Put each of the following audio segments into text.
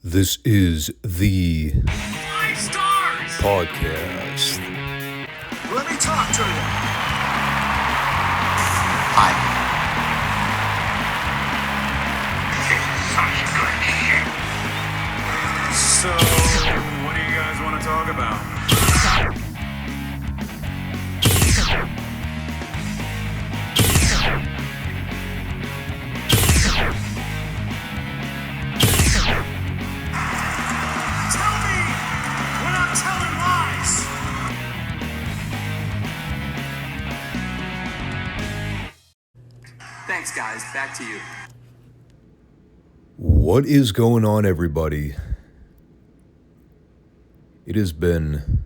This is the Five Stars podcast. Let me talk to you. Hi. So, what do you guys want to talk about? Tell me we're not telling lies. Thanks, guys. Back to you. What is going on, everybody? It has been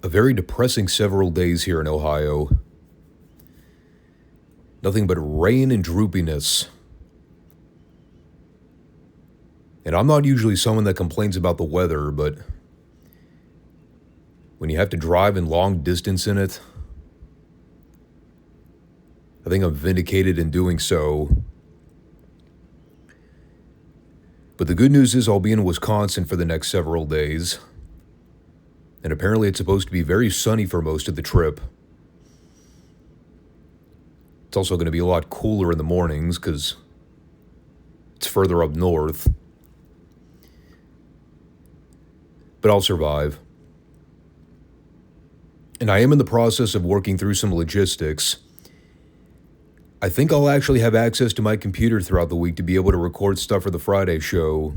a very depressing several days here in Ohio. Nothing but rain and droopiness. And I'm not usually someone that complains about the weather, but when you have to drive in long distance in it, I think I'm vindicated in doing so. But the good news is I'll be in Wisconsin for the next several days. And apparently it's supposed to be very sunny for most of the trip. It's also going to be a lot cooler in the mornings because it's further up north. But I'll survive. And I am in the process of working through some logistics. I think I'll actually have access to my computer throughout the week to be able to record stuff for the Friday show.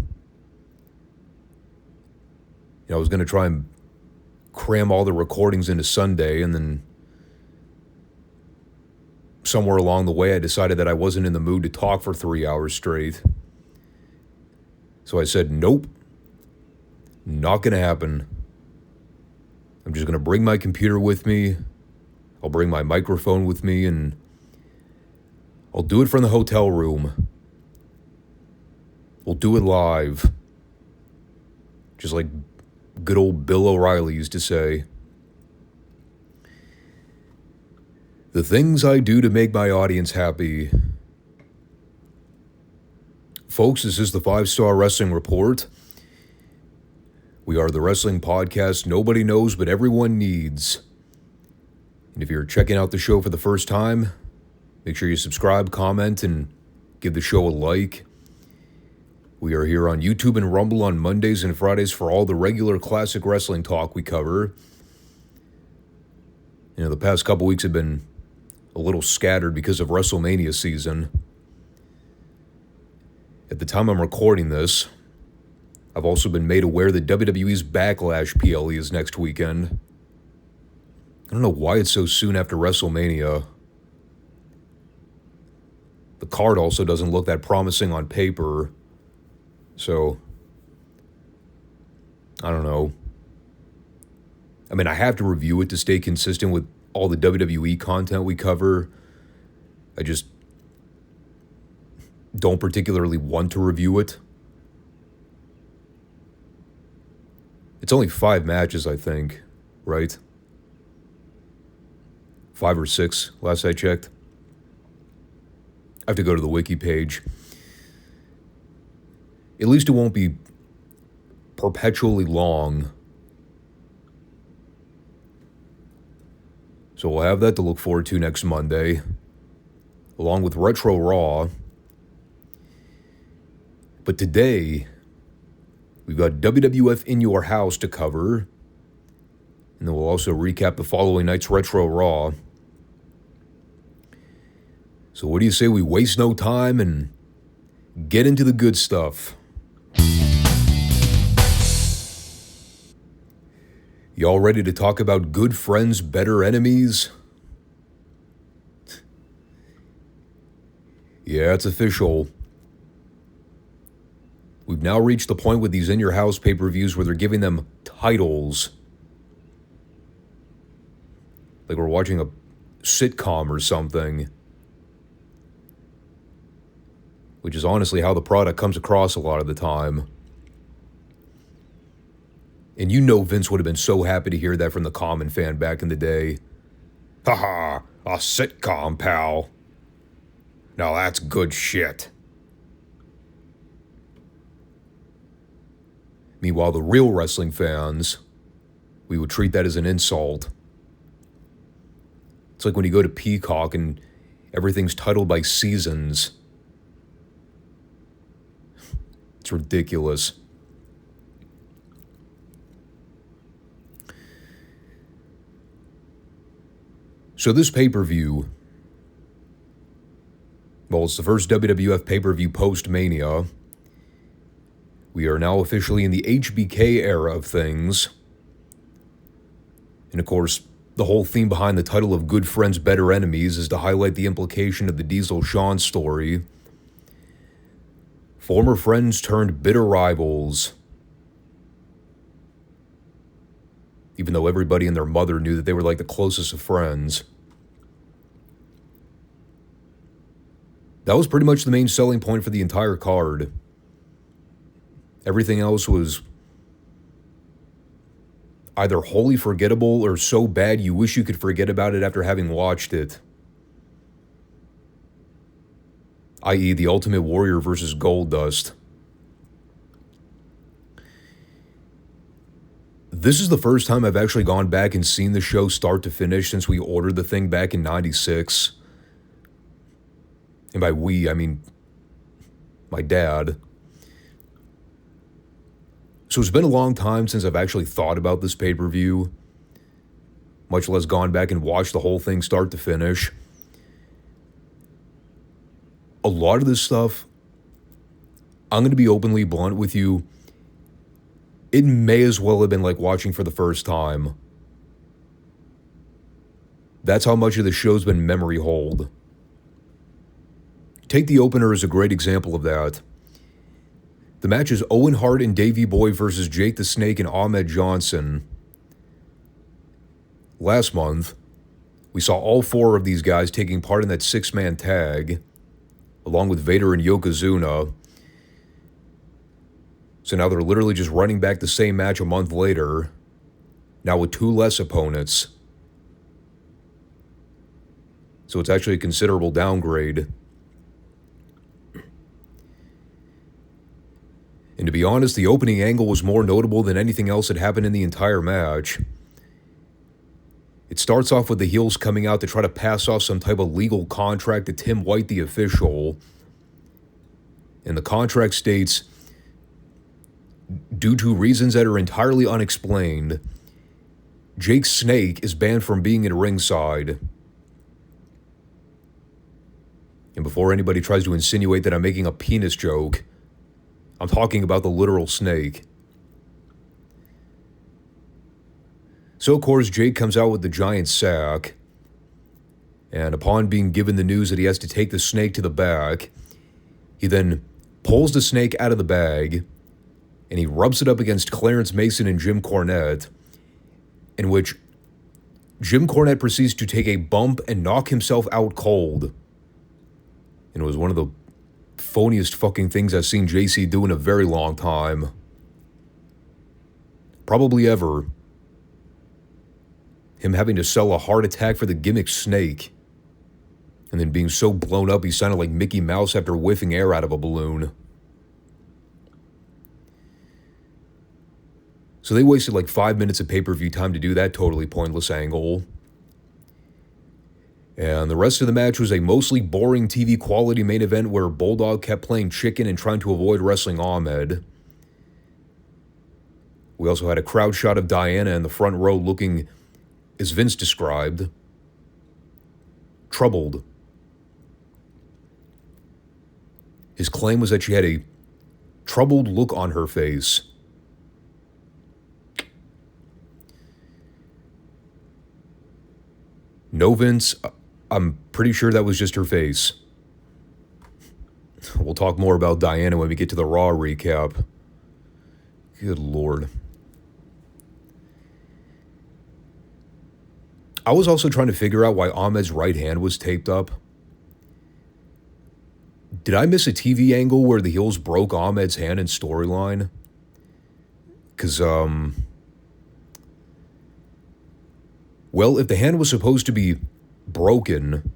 I was going to try and cram all the recordings into Sunday, and then somewhere along the way I decided that I wasn't in the mood to talk for 3 hours straight. So I said, nope. Not going to happen. I'm just going to bring my computer with me. I'll bring my microphone with me, and I'll do it from the hotel room. We'll do it live. Just like good old Bill O'Reilly used to say. The things I do to make my audience happy. Folks, this is the Five Starr Wrestling Report. We are the wrestling podcast nobody knows but everyone needs. And if you're checking out the show for the first time, make sure you subscribe, comment, and give the show a like. We are here on YouTube and Rumble on Mondays and Fridays for all the regular classic wrestling talk we cover. The past couple weeks have been a little scattered because of WrestleMania season. At the time I'm recording this, I've also been made aware that WWE's Backlash PLE is next weekend. I don't know why it's so soon after WrestleMania. The card also doesn't look that promising on paper. So, I don't know. I mean, I have to review it to stay consistent with all the WWE content we cover. I just don't particularly want to review it. It's only 5 matches, I think, right? 5 or 6, last I checked. I have to go to the wiki page. At least it won't be perpetually long. So we'll have that to look forward to next Monday, along with Retro Raw. But today, we've got WWF In Your House to cover, and then we'll also recap the following night's Retro Raw. So what do you say we waste no time and get into the good stuff? Y'all ready to talk about good friends, better enemies? Yeah, it's official. We've now reached the point with these In Your House pay-per-views where they're giving them titles. Like we're watching a sitcom or something. Which is honestly how the product comes across a lot of the time. And you know Vince would have been so happy to hear that from the Common fan back in the day. Haha, a sitcom, pal. Now that's good shit. Meanwhile, the real wrestling fans, we would treat that as an insult. It's like when you go to Peacock and everything's titled by seasons. It's ridiculous. So this pay-per-view, well, it's the first WWF pay-per-view post-Mania. We are now officially in the HBK era of things. And of course, the whole theme behind the title of Good Friends, Better Enemies is to highlight the implication of the Diesel-Shawn story. Former friends turned bitter rivals. Even though everybody and their mother knew that they were like the closest of friends. That was pretty much the main selling point for the entire card. Everything else was either wholly forgettable or so bad you wish you could forget about it after having watched it. I.e. the Ultimate Warrior versus Goldust. This is the first time I've actually gone back and seen the show start to finish since we ordered the thing back in '96. And by we, I mean my dad. So it's been a long time since I've actually thought about this pay-per-view, much less gone back and watched the whole thing start to finish. A lot of this stuff, I'm going to be openly blunt with you, it may as well have been like watching for the first time. That's how much of the show's been memory hold. Take the opener as a great example of that. The match is Owen Hart and Davey Boy versus Jake the Snake and Ahmed Johnson. Last month, we saw all four of these guys taking part in that six-man tag, along with Vader and Yokozuna. So now they're literally just running back the same match a month later, now with two less opponents. So it's actually a considerable downgrade. And to be honest, the opening angle was more notable than anything else that happened in the entire match. It starts off with the heels coming out to try to pass off some type of legal contract to Tim White, the official. And the contract states, due to reasons that are entirely unexplained, Jake Snake is banned from being at ringside. And before anybody tries to insinuate that I'm making a penis joke, I'm talking about the literal snake. So, of course, Jake comes out with the giant sack, and upon being given the news that he has to take the snake to the back, he then pulls the snake out of the bag, and he rubs it up against Clarence Mason and Jim Cornette, in which Jim Cornette proceeds to take a bump and knock himself out cold. And it was one of the phoniest fucking things I've seen JC do in a very long time. Probably ever. Him having to sell a heart attack for the gimmick snake. And then being so blown up he sounded like Mickey Mouse after whiffing air out of a balloon. So they wasted like 5 minutes of pay-per-view time to do that totally pointless angle. And the rest of the match was a mostly boring TV quality main event where Bulldog kept playing chicken and trying to avoid wrestling Ahmed. We also had a crowd shot of Diana in the front row looking, as Vince described, troubled. His claim was that she had a troubled look on her face. No, Vince, I'm pretty sure that was just her face. We'll talk more about Diana when we get to the Raw recap. Good Lord. I was also trying to figure out why Ahmed's right hand was taped up. Did I miss a TV angle where the heels broke Ahmed's hand in storyline? Because, well, if the hand was supposed to be broken,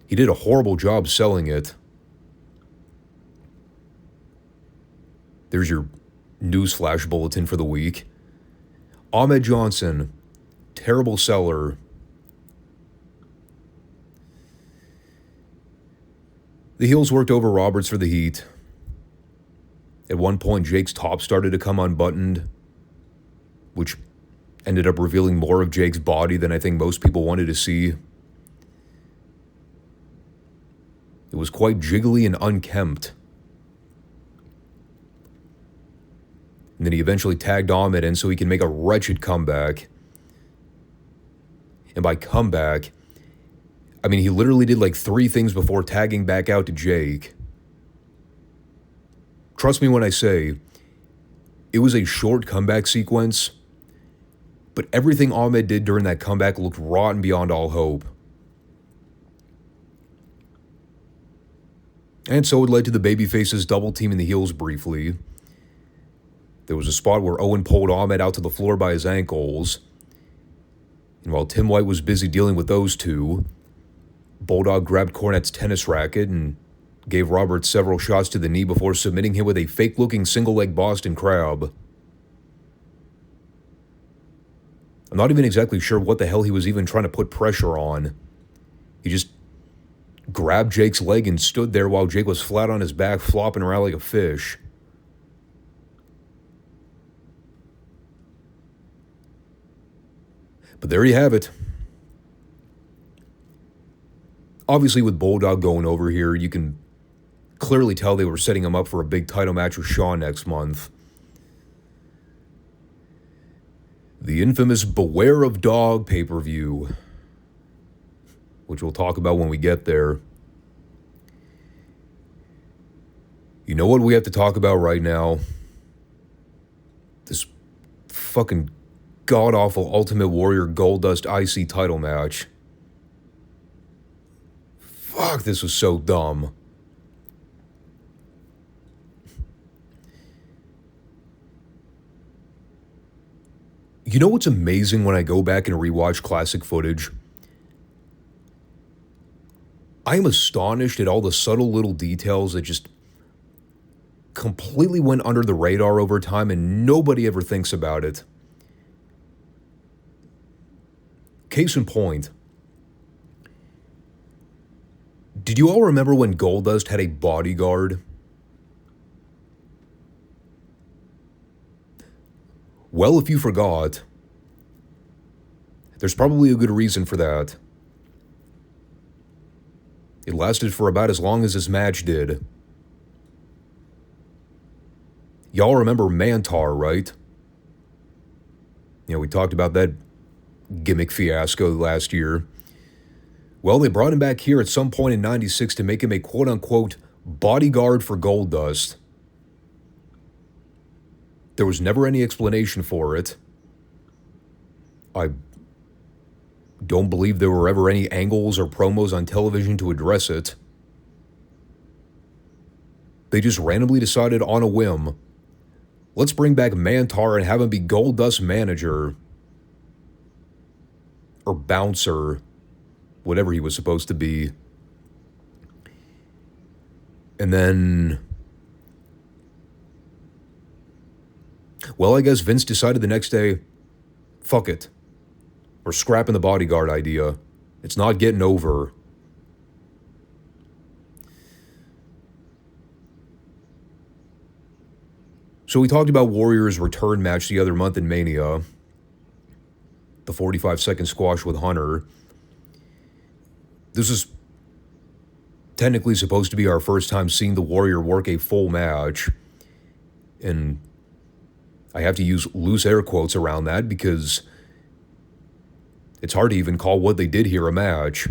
he did a horrible job selling it. There's your newsflash bulletin for the week. Ahmed Johnson, terrible seller. The heels worked over Roberts for the heat. At one point, Jake's top started to come unbuttoned, which ended up revealing more of Jake's body than I think most people wanted to see. It was quite jiggly and unkempt. And then he eventually tagged Ahmed in so he can make a wretched comeback. And by comeback, I mean he literally did like 3 things before tagging back out to Jake. Trust me when I say, it was a short comeback sequence, but everything Ahmed did during that comeback looked rotten beyond all hope. And so it led to the babyfaces double teaming the heels briefly. There was a spot where Owen pulled Ahmed out to the floor by his ankles. And while Tim White was busy dealing with those two, Bulldog grabbed Cornette's tennis racket and gave Roberts several shots to the knee before submitting him with a fake-looking single-leg Boston Crab. I'm not even exactly sure what the hell he was even trying to put pressure on. He just grabbed Jake's leg and stood there while Jake was flat on his back, flopping around like a fish. But there you have it. Obviously, with Bulldog going over here, you can clearly tell they were setting him up for a big title match with Shawn next month. The infamous Beware of Dog pay-per-view, which we'll talk about when we get there. You know what we have to talk about right now? This fucking god-awful Ultimate Warrior Goldust IC title match. Fuck, this was so dumb. You know what's amazing when I go back and rewatch classic footage? I am astonished at all the subtle little details that just completely went under the radar over time and nobody ever thinks about it. Case in point, did you all remember when Goldust had a bodyguard? Well, if you forgot, there's probably a good reason for that. It lasted for about as long as his match did. Y'all remember Mantar, right? You know, we talked about that gimmick fiasco last year. Well, they brought him back here at some point in '96 to make him a quote-unquote bodyguard for Goldust. There was never any explanation for it. I don't believe there were ever any angles or promos on television to address it. They just randomly decided on a whim, let's bring back Mantar and have him be Goldust's manager. Or bouncer. Whatever he was supposed to be. And then, well, I guess Vince decided the next day, fuck it. We're scrapping the bodyguard idea. It's not getting over. So we talked about Warrior's return match the other month in Mania. The 45-second squash with Hunter. This is technically supposed to be our first time seeing the Warrior work a full match. And I have to use loose air quotes around that because it's hard to even call what they did here a match.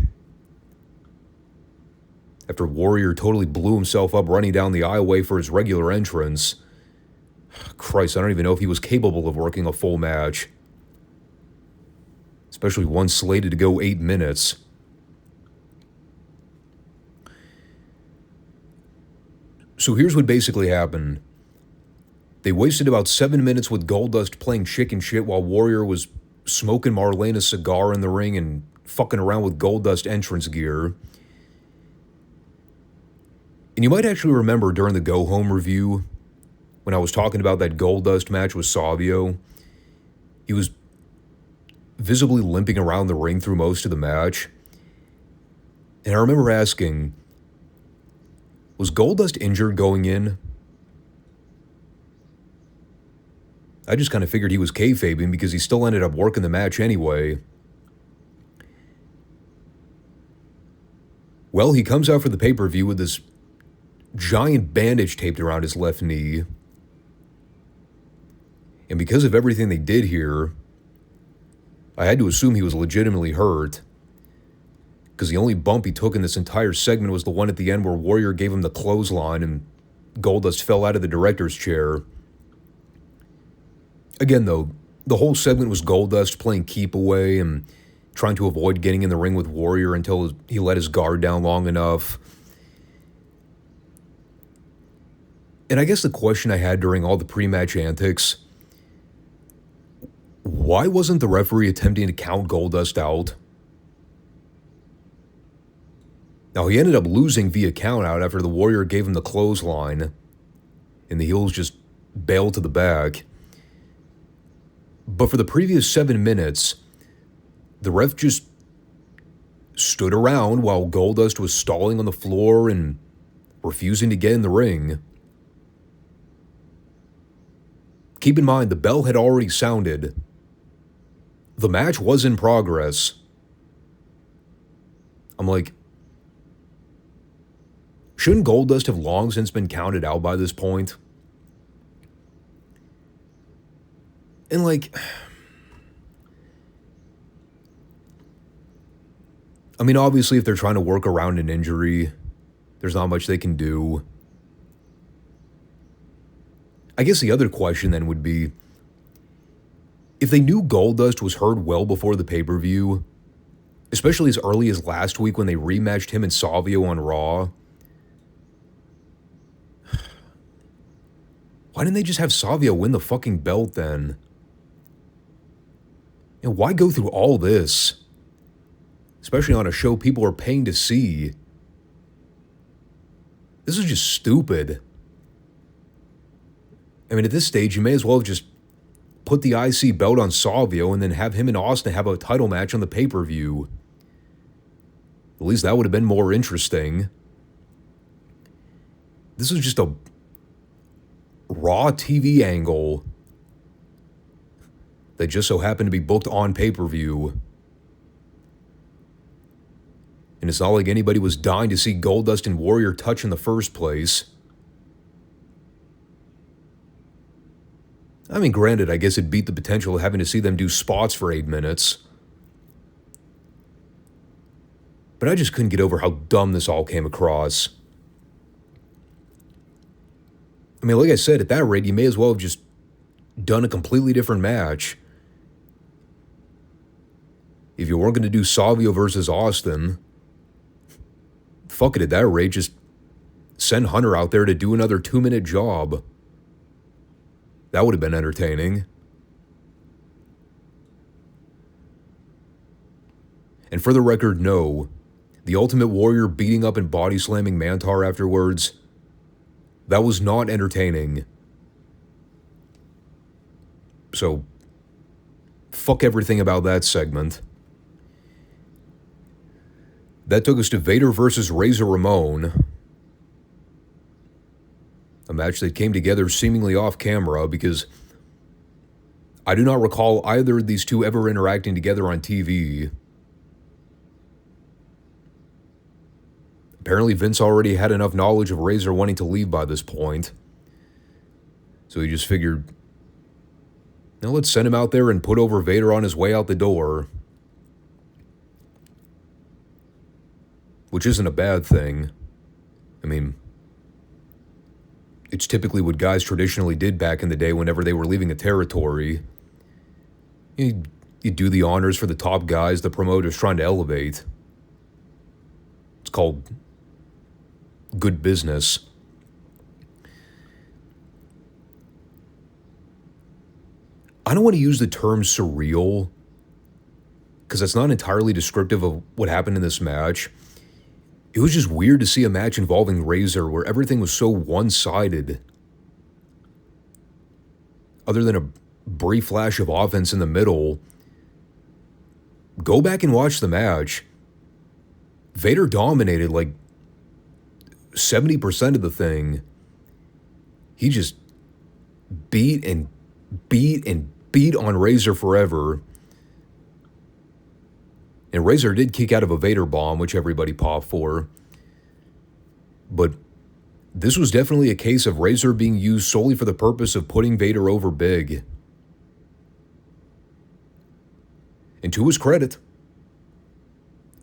After Warrior totally blew himself up running down the aisleway for his regular entrance. Christ, I don't even know if he was capable of working a full match. Especially one slated to go 8 minutes. So here's what basically happened. They wasted about 7 minutes with Goldust playing chicken shit while Warrior was smoking Marlena's cigar in the ring and fucking around with Goldust entrance gear. And you might actually remember during the go-home review, when I was talking about that Goldust match with Savio, he was visibly limping around the ring through most of the match. And I remember asking, was Goldust injured going in? I just kind of figured he was kayfabing because he still ended up working the match anyway. Well, he comes out for the pay-per-view with this giant bandage taped around his left knee. And because of everything they did here, I had to assume he was legitimately hurt, because the only bump he took in this entire segment was the one at the end where Warrior gave him the clothesline and Goldust fell out of the director's chair. Again, though, the whole segment was Goldust playing keep away and trying to avoid getting in the ring with Warrior until he let his guard down long enough. And I guess the question I had during all the pre-match antics, why wasn't the referee attempting to count Goldust out? Now, he ended up losing via countout after the Warrior gave him the clothesline, and the heels just bailed to the back. But for the previous 7 minutes, the ref just stood around while Goldust was stalling on the floor and refusing to get in the ring. Keep in mind, the bell had already sounded. The match was in progress. I'm like, shouldn't Goldust have long since been counted out by this point? And like, I mean, obviously, if they're trying to work around an injury, there's not much they can do. I guess the other question then would be, if they knew Goldust was hurt well before the pay-per-view, especially as early as last week when they rematched him and Savio on Raw, why didn't they just have Savio win the fucking belt then? And why go through all this? Especially on a show people are paying to see. This is just stupid. I mean, at this stage, you may as well have just put the IC belt on Savio and then have him and Austin have a title match on the pay-per-view. At least that would have been more interesting. This is just a Raw TV angle that just so happened to be booked on pay-per-view. And it's not like anybody was dying to see Goldust and Warrior touch in the first place. I mean, granted, I guess it beat the potential of having to see them do spots for 8 minutes. But I just couldn't get over how dumb this all came across. I mean, like I said, at that rate, you may as well have just done a completely different match. If you weren't going to do Savio versus Austin, fuck it, at that rate, just send Hunter out there to do another 2-minute job. That would have been entertaining. And for the record, no. The Ultimate Warrior beating up and body slamming Mantar afterwards, that was not entertaining. So, fuck everything about that segment. That took us to Vader versus Razor Ramon. A match that came together seemingly off camera because I do not recall either of these two ever interacting together on TV. Apparently Vince already had enough knowledge of Razor wanting to leave by this point. So he just figured, now let's send him out there and put over Vader on his way out the door. Which isn't a bad thing. I mean, it's typically what guys traditionally did back in the day whenever they were leaving a territory. You do the honors for the top guys the promoter's trying to elevate. It's called good business. I don't want to use the term surreal because that's not entirely descriptive of what happened in this match. It was just weird to see a match involving Razor where everything was so one-sided. other than a brief flash of offense in the middle. Go back and watch the match. Vader dominated like 70% of the thing. He just beat and beat and beat on Razor forever. And Razor did kick out of a Vader bomb, which everybody popped for. But this was definitely a case of Razor being used solely for the purpose of putting Vader over big. And to his credit,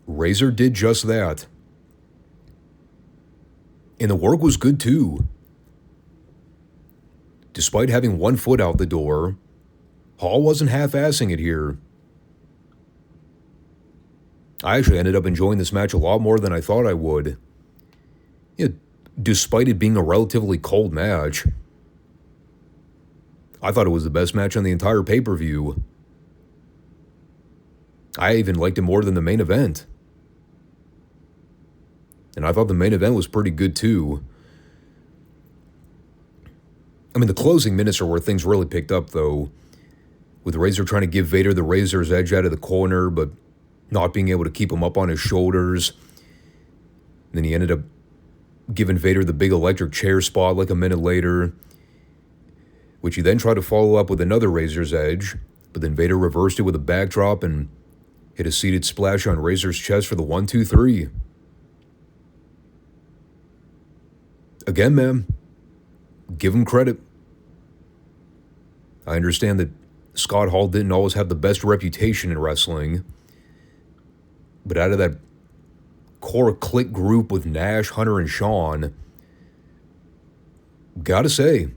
Razor did just that. And the work was good too. Despite having one foot out the door, Hall wasn't half-assing it here. I actually ended up enjoying this match a lot more than I thought I would. Yeah, despite it being a relatively cold match, I thought it was the best match on the entire pay-per-view. I even liked it more than the main event. And I thought the main event was pretty good too. I mean, the closing minutes are where things really picked up, though, with Razor trying to give Vader the Razor's edge out of the corner, but not being able to keep him up on his shoulders. And then he ended up giving Vader the big electric chair spot like a minute later, which he then tried to follow up with another Razor's edge, but then Vader reversed it with a backdrop and hit a seated splash on Razor's chest for the 1-2-3. Again, man, give him credit. I understand that Scott Hall didn't always have the best reputation in wrestling, but out of that core clique group with Nash, Hunter, and Shawn, gotta say,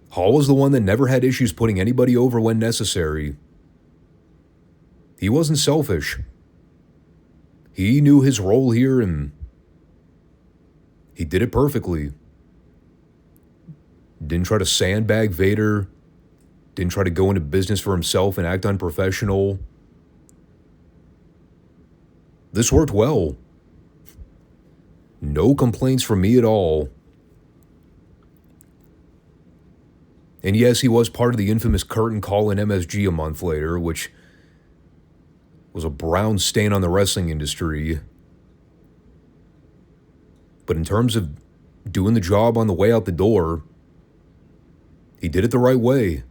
Hall was the one that never had issues putting anybody over when necessary. He wasn't selfish. He knew his role here, and he did it perfectly. Didn't try to sandbag Vader. Didn't try to go into business for himself and act unprofessional. This worked well. No complaints from me at all. And yes, he was part of the infamous curtain call in MSG a month later, which was a brown stain on the wrestling industry. But in terms of doing the job on the way out the door, he did it the right way.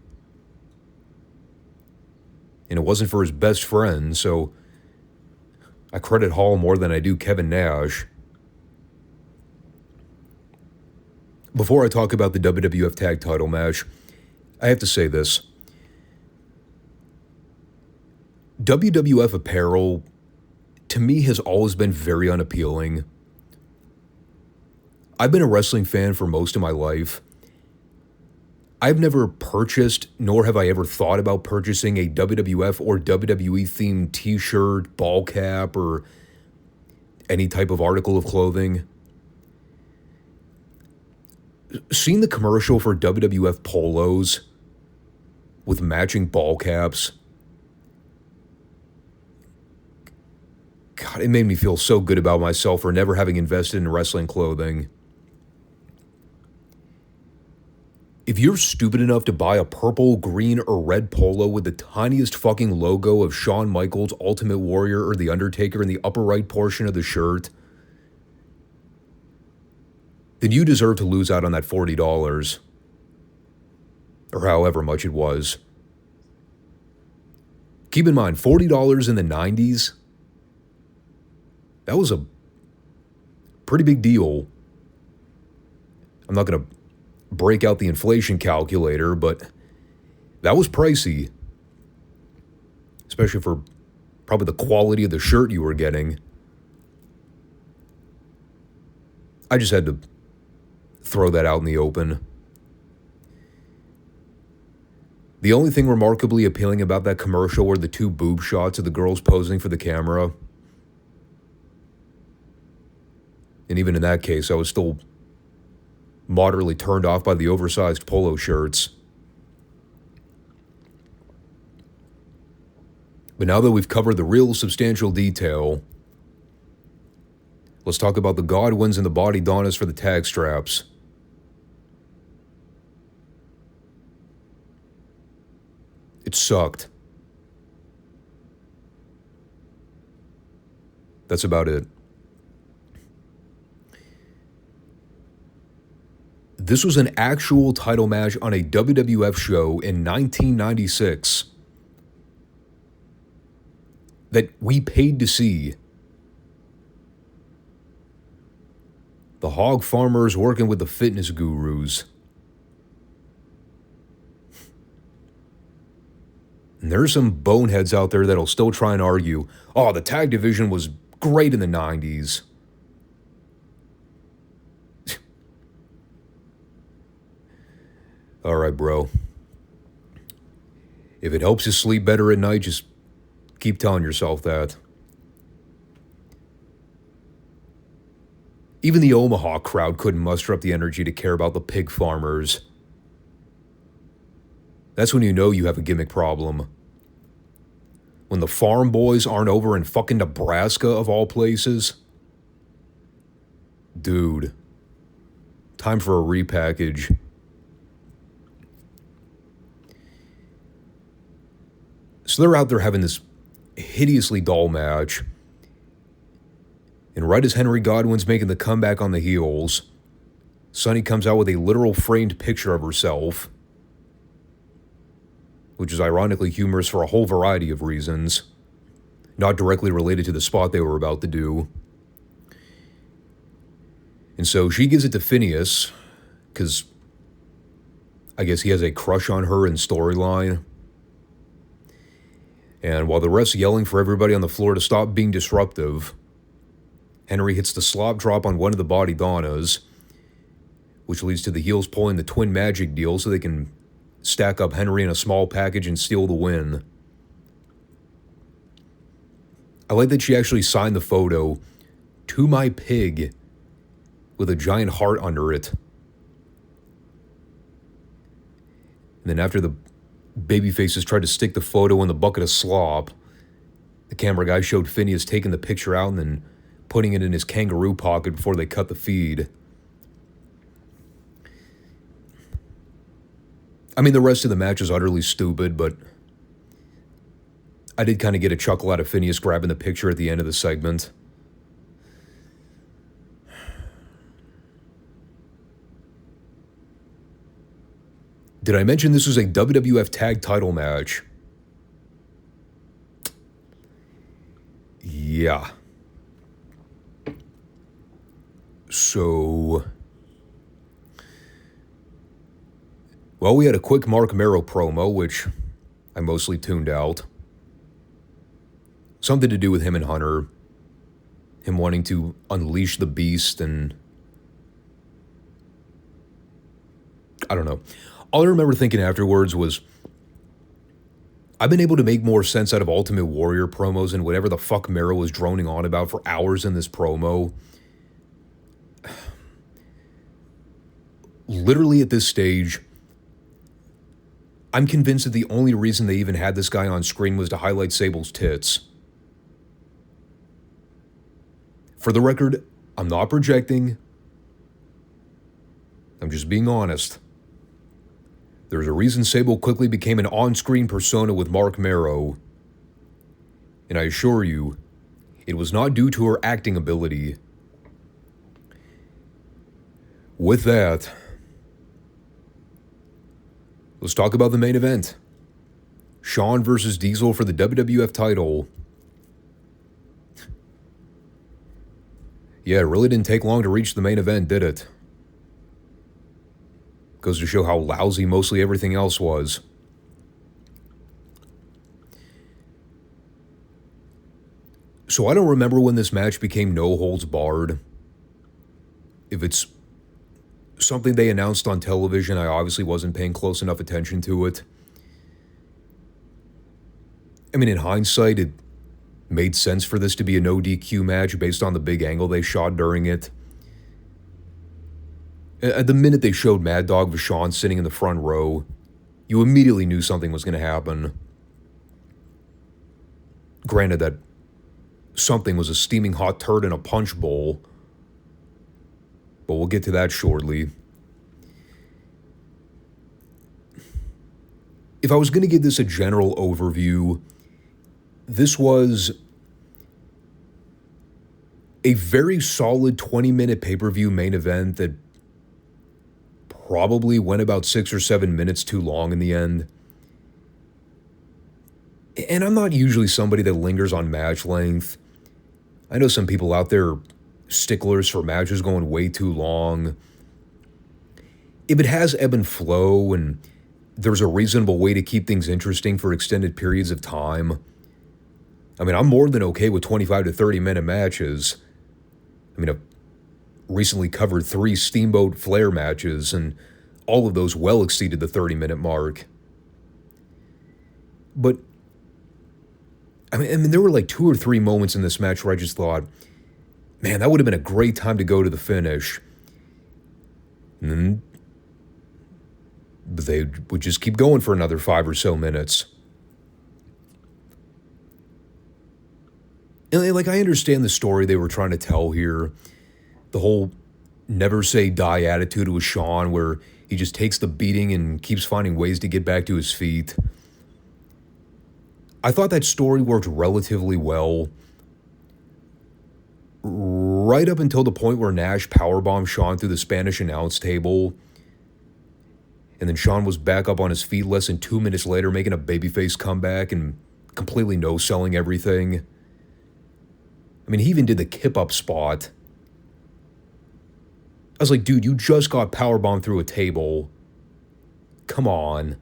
And it wasn't for his best friend, so I credit Hall more than I do Kevin Nash. Before I talk about the WWF Tag Title match, I have to say this. WWF apparel, to me, has always been very unappealing. I've been a wrestling fan for most of my life. I've never purchased, nor have I ever thought about purchasing a WWF or WWE themed t-shirt, ball cap, or any type of article of clothing. Seeing the commercial for WWF polos with matching ball caps, God, it made me feel so good about myself for never having invested in wrestling clothing. If you're stupid enough to buy a purple, green, or red polo with the tiniest fucking logo of Shawn Michaels, Ultimate Warrior, or The Undertaker in the upper right portion of the shirt, then you deserve to lose out on that $40. Or however much it was. Keep in mind, $40 in the 90s, that was a pretty big deal. I'm not going to break out the inflation calculator, but that was pricey. Especially for probably the quality of the shirt you were getting. I just had to throw that out in the open. The only thing remarkably appealing about that commercial were the two boob shots of the girls posing for the camera. And even in that case, I was still moderately turned off by the oversized polo shirts. But now that we've covered the real substantial detail, let's talk about the Godwins and the Body Donnas for the tag straps. It sucked. That's about it. This was an actual title match on a WWF show in 1996 that we paid to see. The hog farmers working with the fitness gurus. And there's some boneheads out there that'll still try and argue, oh, the tag division was great in the 90s. All right, bro. If it helps you sleep better at night, just keep telling yourself that. Even the Omaha crowd couldn't muster up the energy to care about the pig farmers. That's when you know you have a gimmick problem. When the farm boys aren't over in fucking Nebraska, of all places. Dude. Time for a repackage. So they're out there having this hideously dull match. And right as Henry Godwin's making the comeback on the heels, Sunny comes out with a literal framed picture of herself, which is ironically humorous for a whole variety of reasons, not directly related to the spot they were about to do. And so she gives it to Phineas, because I guess he has a crush on her in storyline. And while the ref's yelling for everybody on the floor to stop being disruptive, Henry hits the slop drop on one of the body Donnas, which leads to the heels pulling the twin magic deal so they can stack up Henry in a small package and steal the win. I like that she actually signed the photo, "To my pig," with a giant heart under it. And then after the babyfaces tried to stick the photo in the bucket of slop, the camera guy showed Phineas taking the picture out and then putting it in his kangaroo pocket before they cut the feed. I mean, the rest of the match is utterly stupid, but I did kind of get a chuckle out of Phineas grabbing the picture at the end of the segment. Did I mention this was a WWF Tag Title match? Yeah. So, well, we had a quick Mark Merrow promo, which I mostly tuned out. Something to do with him and Hunter. Him wanting to unleash the beast and I don't know. All I remember thinking afterwards was, I've been able to make more sense out of Ultimate Warrior promos and whatever the fuck Merrow was droning on about for hours in this promo. Literally at this stage, I'm convinced that the only reason they even had this guy on screen was to highlight Sable's tits. For the record, I'm not projecting. I'm just being honest. There's a reason Sable quickly became an on-screen persona with Mark Merrow. And I assure you, it was not due to her acting ability. With that, let's talk about the main event. Shawn versus Diesel for the WWF title. Yeah, it really didn't take long to reach the main event, did it? Goes to show how lousy mostly everything else was. So I don't remember when this match became no holds barred. If it's something they announced on television, I obviously wasn't paying close enough attention to it. I mean, in hindsight, it made sense for this to be a no DQ match based on the big angle they shot during it. At the minute they showed Mad Dog Vachon sitting in the front row, you immediately knew something was going to happen. Granted that something was a steaming hot turd in a punch bowl, but we'll get to that shortly. if I was going to give this a general overview, this was a very solid 20-minute pay-per-view main event that probably went about 6 or 7 minutes too long in the end. And I'm not usually somebody that lingers on match length. I know some people out there are sticklers for matches going way too long. If it has ebb and flow and there's a reasonable way to keep things interesting for extended periods of time, I mean, I'm more than okay with 25 to 30-minute matches. I mean, I've recently covered 3 Steamboat Flair matches, and all of those well exceeded the 30-minute mark. But, I mean, there were like 2 or 3 moments in this match where I just thought, man, that would have been a great time to go to the finish. But they would just keep going for another 5 or so minutes. And like, I understand the story they were trying to tell here. The whole never say die attitude with Shawn, where he just takes the beating and keeps finding ways to get back to his feet. I thought that story worked relatively well. Right up until the point where Nash powerbombed Shawn through the Spanish announce table. And then Shawn was back up on his feet less than 2 minutes later, making a babyface comeback and completely no-selling everything. I mean, he even did the kip-up spot. I was like, dude, you just got powerbombed through a table. Come on.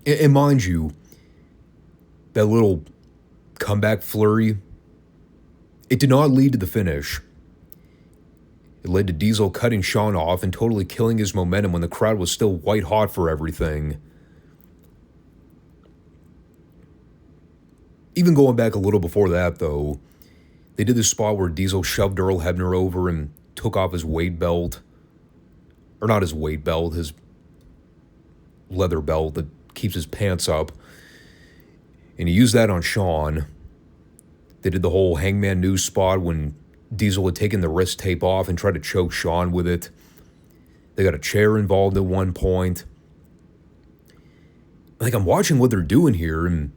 And mind you, that little comeback flurry, it did not lead to the finish. It led to Diesel cutting Shawn off and totally killing his momentum when the crowd was still white hot for everything. Even going back a little before that, though, they did this spot where Diesel shoved Earl Hebner over and took off his weight belt. Or not his weight belt, his leather belt that keeps his pants up. And he used that on Shawn. They did the whole Hangman News spot when Diesel had taken the wrist tape off and tried to choke Shawn with it. They got a chair involved at one point. Like, I'm watching what they're doing here, and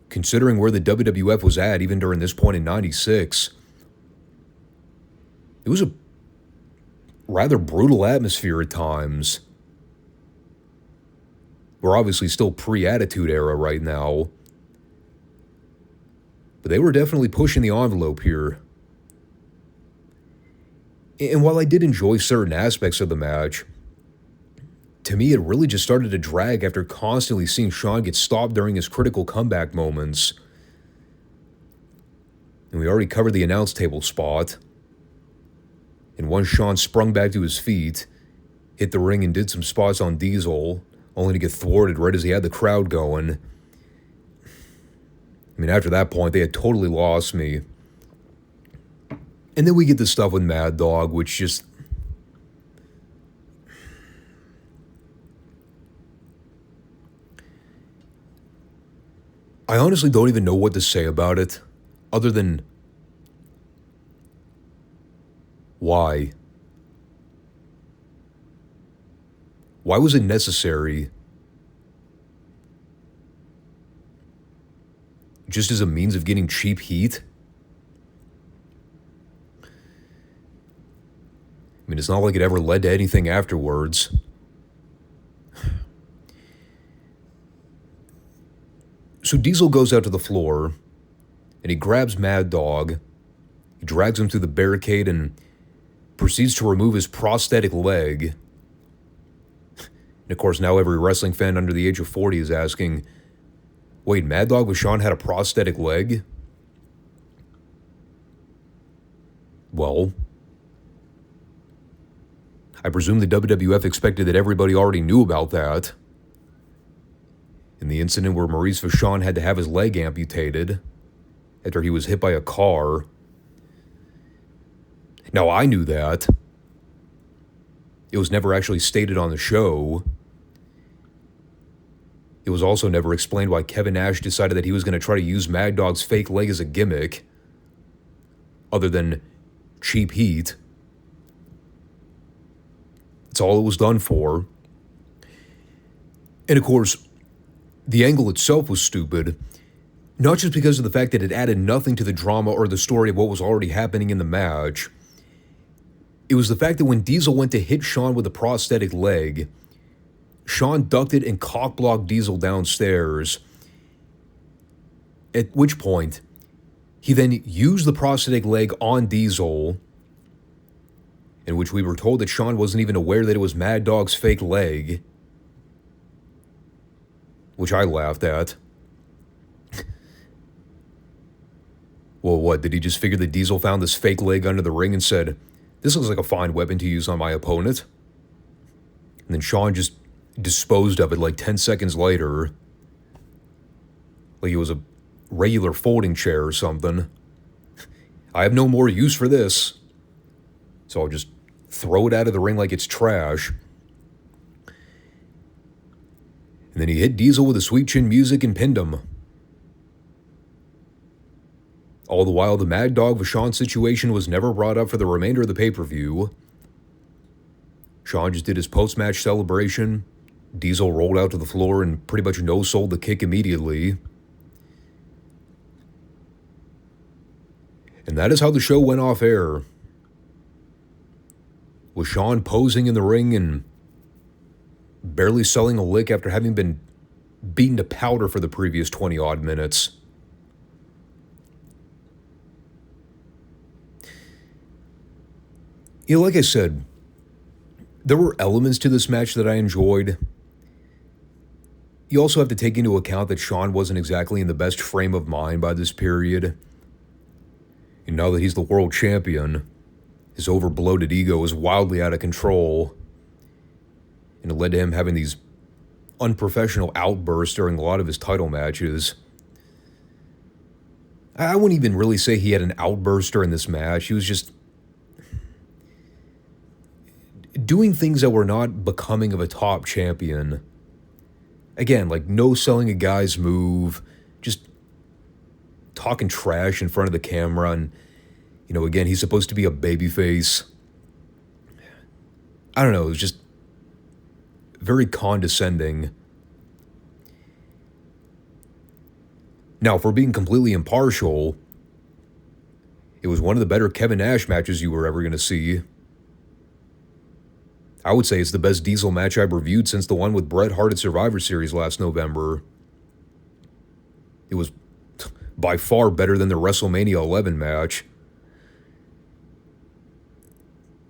considering where the WWF was at even during this point in 96, it was a rather brutal atmosphere at times. We're obviously still pre-Attitude Era right now, but they were definitely pushing the envelope here. And while I did enjoy certain aspects of the match, to me it really just started to drag after constantly seeing Shawn get stopped during his critical comeback moments. And we already covered the announce table spot. And once Shawn sprung back to his feet, hit the ring and did some spots on Diesel, only to get thwarted right as he had the crowd going. I mean, after that point, they had totally lost me. And then we get the stuff with Mad Dog, which just... I honestly don't even know what to say about it, other than... why? Why was it necessary? Just as a means of getting cheap heat? I mean, it's not like it ever led to anything afterwards. So Diesel goes out to the floor, and he grabs Mad Dog. He drags him through the barricade and proceeds to remove his prosthetic leg. And of course, now every wrestling fan under the age of 40 is asking, wait, Mad Dog with Shawn had a prosthetic leg? Well, I presume the WWF expected that everybody already knew about that. In the incident where Maurice Vachon had to have his leg amputated after he was hit by a car. Now, I knew that. It was never actually stated on the show. It was also never explained why Kevin Nash decided that he was going to try to use Mad Dog's fake leg as a gimmick, other than cheap heat. That's all it was done for. And of course, the angle itself was stupid, not just because of the fact that it added nothing to the drama or the story of what was already happening in the match. It was the fact that when Diesel went to hit Shawn with a prosthetic leg, Shawn ducked it and cock-blocked Diesel downstairs, at which point he then used the prosthetic leg on Diesel, in which we were told that Shawn wasn't even aware that it was Mad Dog's fake leg, which I laughed at. Well, what, did he just figure that Diesel found this fake leg under the ring and said, "This looks like a fine weapon to use on my opponent"? And then Shawn just disposed of it like 10 seconds later, like it was a regular folding chair or something. I have no more use for this, so I'll just throw it out of the ring like it's trash. And then he hit Diesel with the sweet chin music and pinned him. All the while, the Mad Dog Vachon situation was never brought up for the remainder of the pay-per-view. Shawn just did his post-match celebration. Diesel rolled out to the floor and pretty much no-sold the kick immediately. And that is how the show went off air, with Shawn posing in the ring and barely selling a lick after having been beaten to powder for the previous 20-odd minutes. You know, like I said, there were elements to this match that I enjoyed. You also have to take into account that Shawn wasn't exactly in the best frame of mind by this period. And now that he's the world champion, his over-bloated ego is wildly out of control. And it led to him having these unprofessional outbursts during a lot of his title matches. I wouldn't even really say he had an outburst during this match. He was just doing things that were not becoming of a top champion. Again, like no selling a guy's move, just talking trash in front of the camera, and, you know, again, he's supposed to be a babyface. I don't know, it was just very condescending. Now, if we're being completely impartial, it was one of the better Kevin Nash matches you were ever going to see. I would say it's the best Diesel match I've reviewed since the one with Bret Hart at Survivor Series last November. It was by far better than the WrestleMania 11 match.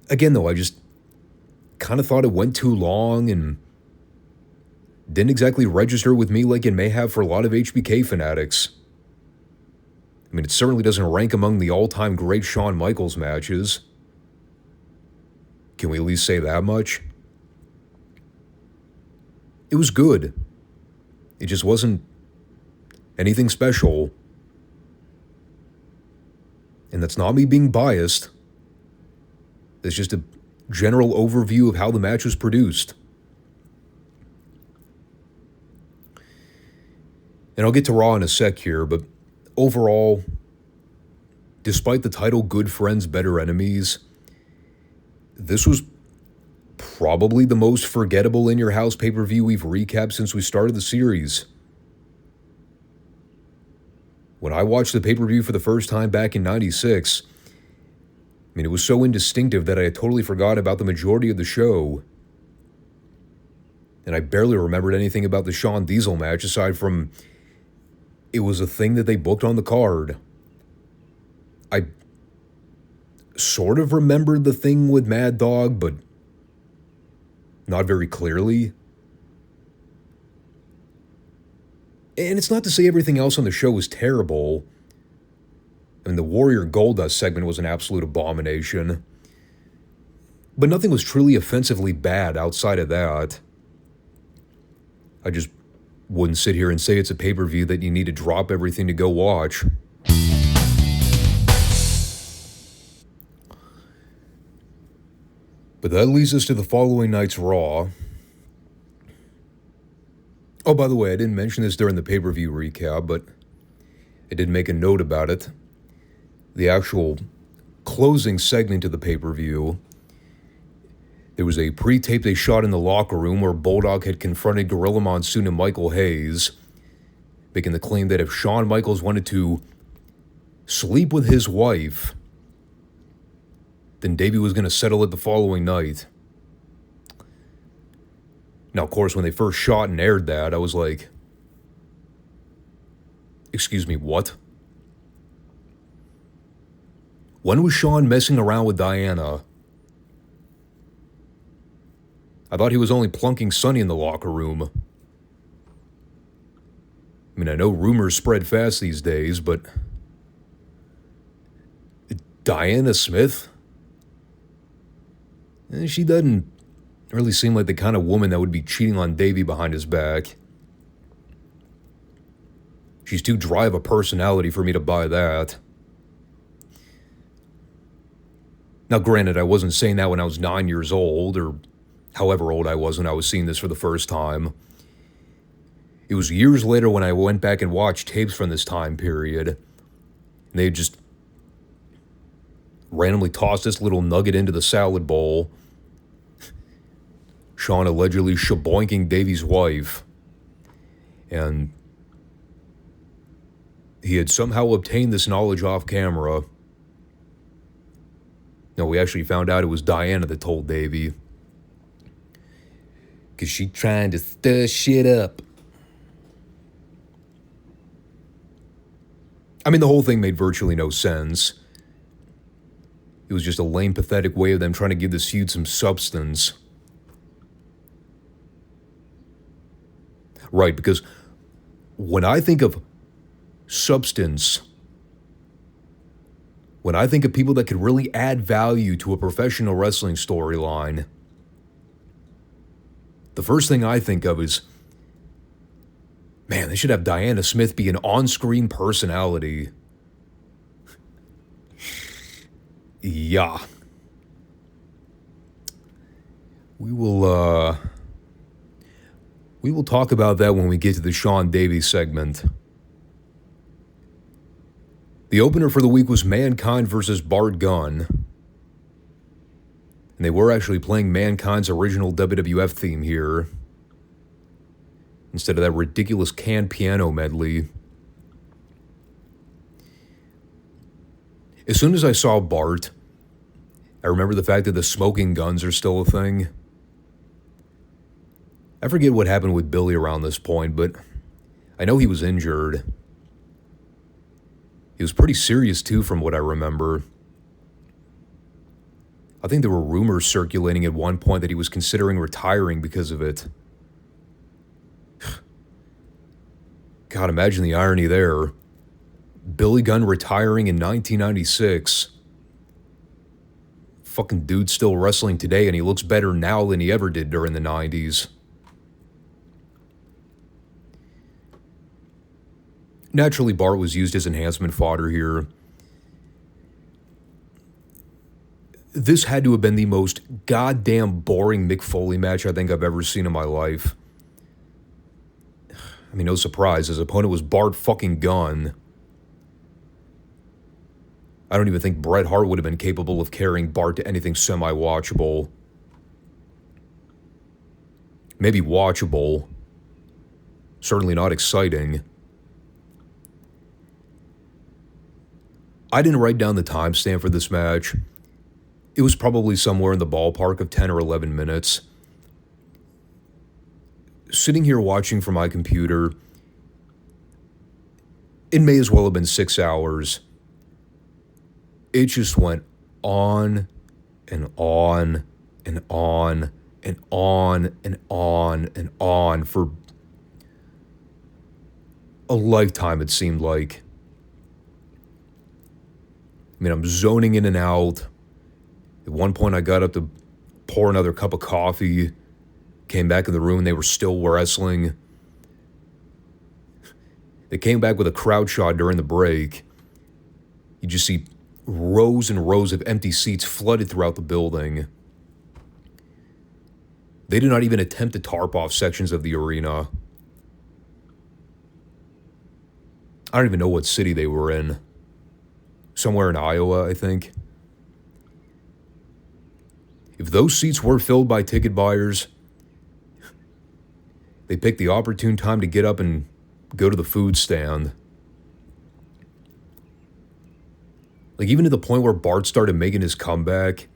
Again, though, I just kind of thought it went too long and didn't exactly register with me like it may have for a lot of HBK fanatics. I mean, it certainly doesn't rank among the all-time great Shawn Michaels matches. Can we at least say that much? It was good. It just wasn't anything special. And that's not me being biased. It's just a general overview of how the match was produced. And I'll get to Raw in a sec here, but overall, despite the title Good Friends, Better Enemies, this was probably the most forgettable In Your House pay-per-view we've recapped since we started the series. When I watched the pay-per-view for the first time back in '96, I mean, it was so indistinctive that I had totally forgot about the majority of the show. And I barely remembered anything about the Shawn Diesel match aside from it was a thing that they booked on the card. I sort of remembered the thing with Mad Dog, but not very clearly. And it's not to say everything else on the show was terrible. I mean, the Warrior and Goldust segment was an absolute abomination. But nothing was truly offensively bad outside of that. I just wouldn't sit here and say it's a pay-per-view that you need to drop everything to go watch. But that leads us to the following night's Raw. Oh, by the way, I didn't mention this during the pay-per-view recap, but I did make a note about it. The actual closing segment of the pay-per-view There was a pre-tape they shot in the locker room where Bulldog had confronted Gorilla Monsoon and Michael Hayes, making the claim that if Shawn Michaels wanted to sleep with his wife, then Davey was going to settle it the following night. Now, of course, when they first shot and aired that, I was like, excuse me, what? When was Shawn messing around with Diana? I thought he was only plunking Sonny in the locker room. I mean, I know rumors spread fast these days, but Diana Smith? She doesn't really seem like the kind of woman that would be cheating on Davey behind his back. She's too dry of a personality for me to buy that. Now, granted, I wasn't saying that when I was 9 years old, or however old I was when I was seeing this for the first time. It was years later when I went back and watched tapes from this time period, and they just randomly tossed this little nugget into the salad bowl. Shawn allegedly shaboinking Davey's wife, and he had somehow obtained this knowledge off camera. No, we actually found out it was Diana that told Davey, because she trying to stir shit up. I mean, the whole thing made virtually no sense. It was just a lame, pathetic way of them trying to give this feud some substance. Right, because when I think of substance, when I think of people that could really add value to a professional wrestling storyline, the first thing I think of is, man, they should have Diana Smith be an on-screen personality. Yeah. We will talk about that when we get to the Shawn Davey segment. The opener for the week was Mankind versus Bart Gunn. And they were actually playing Mankind's original WWF theme here, instead of that ridiculous canned piano medley. As soon as I saw Bart, I remember the fact that the smoking guns are still a thing. I forget what happened with Billy around this point, but I know he was injured. He was pretty serious too, from what I remember. I think there were rumors circulating at one point that he was considering retiring because of it. God, imagine the irony there. Billy Gunn retiring in 1996. Fucking dude's still wrestling today, and he looks better now than he ever did during the 90s. Naturally, Bart was used as enhancement fodder here. This had to have been the most goddamn boring Mick Foley match I think I've ever seen in my life. I mean, no surprise, his opponent was Bart fucking Gunn. I don't even think Bret Hart would have been capable of carrying Bart to anything semi-watchable. Maybe watchable. Certainly not exciting. I didn't write down the timestamp for this match. It was probably somewhere in the ballpark of 10 or 11 minutes. Sitting here watching from my computer, it may as well have been 6 hours. It just went on and on and on and on and on and on for a lifetime, it seemed like. I mean, I'm zoning in and out. At one point, I got up to pour another cup of coffee, came back in the room, and they were still wrestling. They came back with a crowd shot during the break. You just see rows and rows of empty seats flooded throughout the building. They did not even attempt to tarp off sections of the arena. I don't even know what city they were in. Somewhere in Iowa, I think. If those seats were filled by ticket buyers, they picked the opportune time to get up and go to the food stand. Like, even to the point where Bart started making his comeback,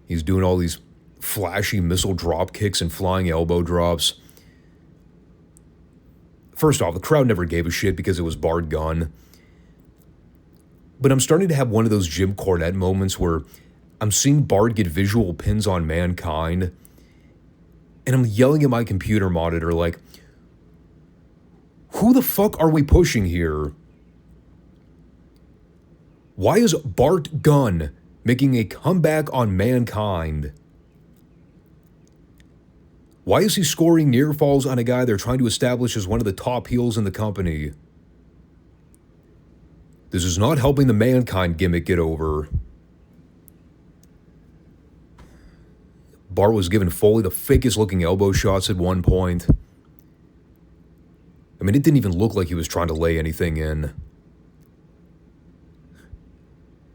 he's doing all these flashy missile drop kicks and flying elbow drops. First off, the crowd never gave a shit because it was Bart Gunn. But I'm starting to have one of those Jim Cornette moments where I'm seeing Bart get visual pins on Mankind, and I'm yelling at my computer monitor like, who the fuck are we pushing here? Why is Bart Gunn making a comeback on Mankind? Why is he scoring near falls on a guy they're trying to establish as one of the top heels in the company? This is not helping the Mankind gimmick get over. Bart was giving Foley the fakest looking elbow shots at one point. I mean, it didn't even look like he was trying to lay anything in.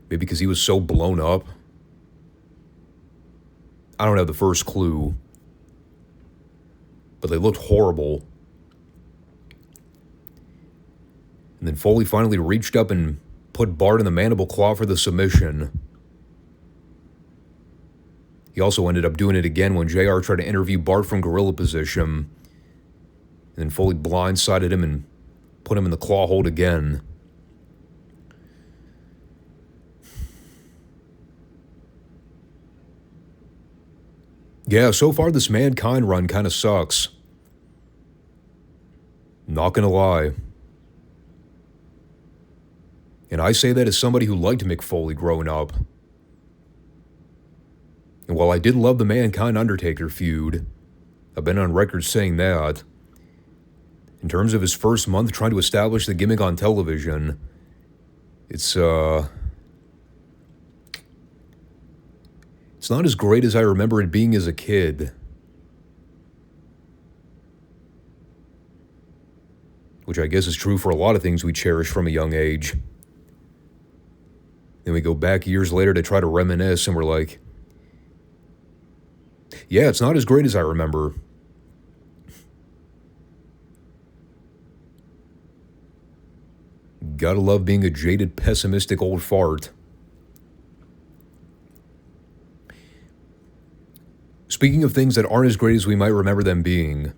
Maybe because he was so blown up. I don't have the first clue. But they looked horrible. And then Foley finally reached up and put Bart in the mandible claw for the submission. He also ended up doing it again when JR tried to interview Bart from gorilla position. And then Foley blindsided him and put him in the claw hold again. Yeah, so far this Mankind run kind of sucks. Not gonna lie. And I say that as somebody who liked Mick Foley growing up. And while I did love the Mankind-Undertaker feud, I've been on record saying that, in terms of his first month trying to establish the gimmick on television, it's not as great as I remember it being as a kid. Which I guess is true for a lot of things we cherish from a young age. Then we go back years later to try to reminisce and we're like, yeah, it's not as great as I remember. Gotta love being a jaded, pessimistic old fart. Speaking of things that aren't as great as we might remember them being,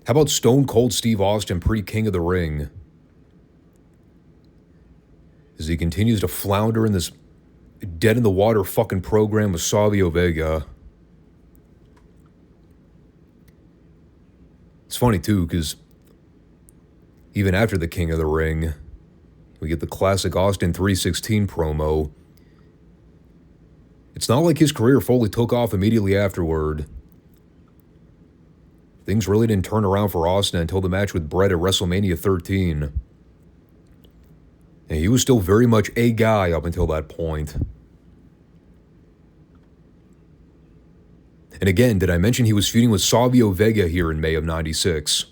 how about Stone Cold Steve Austin pre-King of the Ring? As he continues to flounder in this dead-in-the-water fucking program with Savio Vega. It's funny, too, because even after the King of the Ring, we get the classic Austin 316 promo. It's not like his career fully took off immediately afterward. Things really didn't turn around for Austin until the match with Bret at WrestleMania 13. And he was still very much a guy up until that point. And again, did I mention he was feuding with Savio Vega here in May of '96?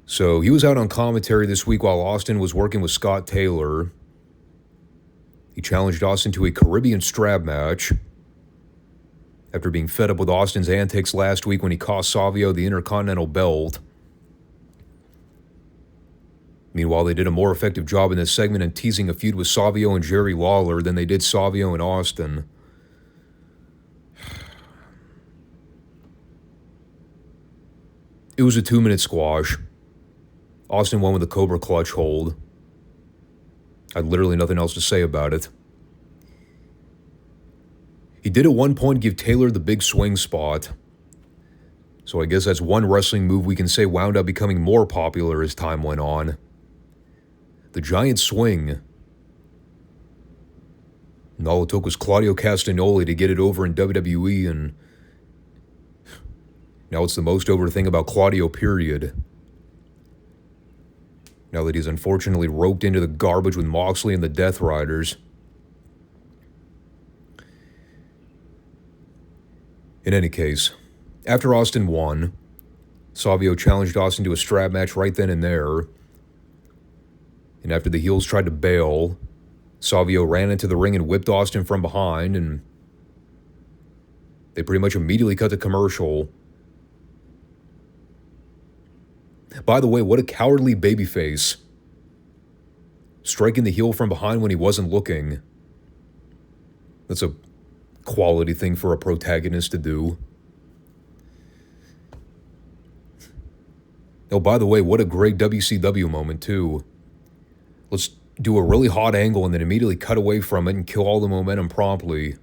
So he was out on commentary this week while Austin was working with Scott Taylor. He challenged Austin to a Caribbean strap match after being fed up with Austin's antics last week when he cost Savio the Intercontinental belt. Meanwhile, they did a more effective job in this segment in teasing a feud with Savio and Jerry Lawler than they did Savio and Austin. It was a 2-minute squash. Austin won with a Cobra Clutch hold. I had literally nothing else to say about it. He did at one point give Taylor the big swing spot. So I guess that's one wrestling move we can say wound up becoming more popular as time went on. The giant swing. And all it took was Claudio Castagnoli to get it over in WWE, and now it's the most over thing about Claudio, period. Now that he's unfortunately roped into the garbage with Moxley and the Death Riders. In any case, after Austin won, Savio challenged Austin to a strap match right then and there. And after the heels tried to bail, Savio ran into the ring and whipped Austin from behind, and they pretty much immediately cut the commercial. By the way, what a cowardly babyface. Striking the heel from behind when he wasn't looking. That's a quality thing for a protagonist to do. Oh, by the way, what a great WCW moment, too. Let's do a really hot angle and then immediately cut away from it and kill all the momentum promptly.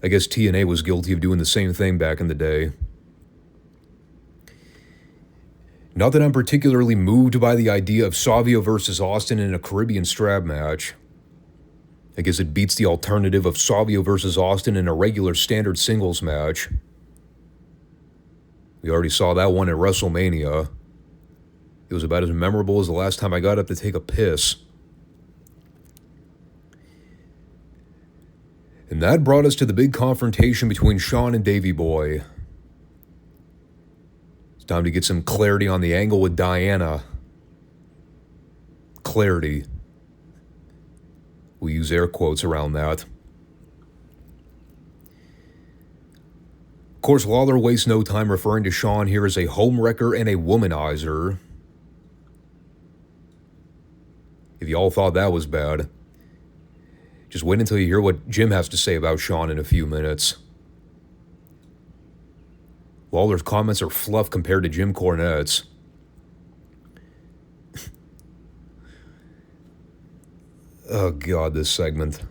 I guess TNA was guilty of doing the same thing back in the day. Not that I'm particularly moved by the idea of Savio versus Austin in a Caribbean strap match. I guess it beats the alternative of Savio versus Austin in a regular standard singles match. We already saw that one at WrestleMania. It was about as memorable as the last time I got up to take a piss. And that brought us to the big confrontation between Shawn and Davey Boy. It's time to get some clarity on the angle with Diana. Clarity. We use air quotes around that. Of course, Lawler wastes no time referring to Shawn here as a homewrecker and a womanizer. If y'all thought that was bad, just wait until you hear what Jim has to say about Shawn in a few minutes. Lawler's comments are fluff compared to Jim Cornette's. Oh God, this segment.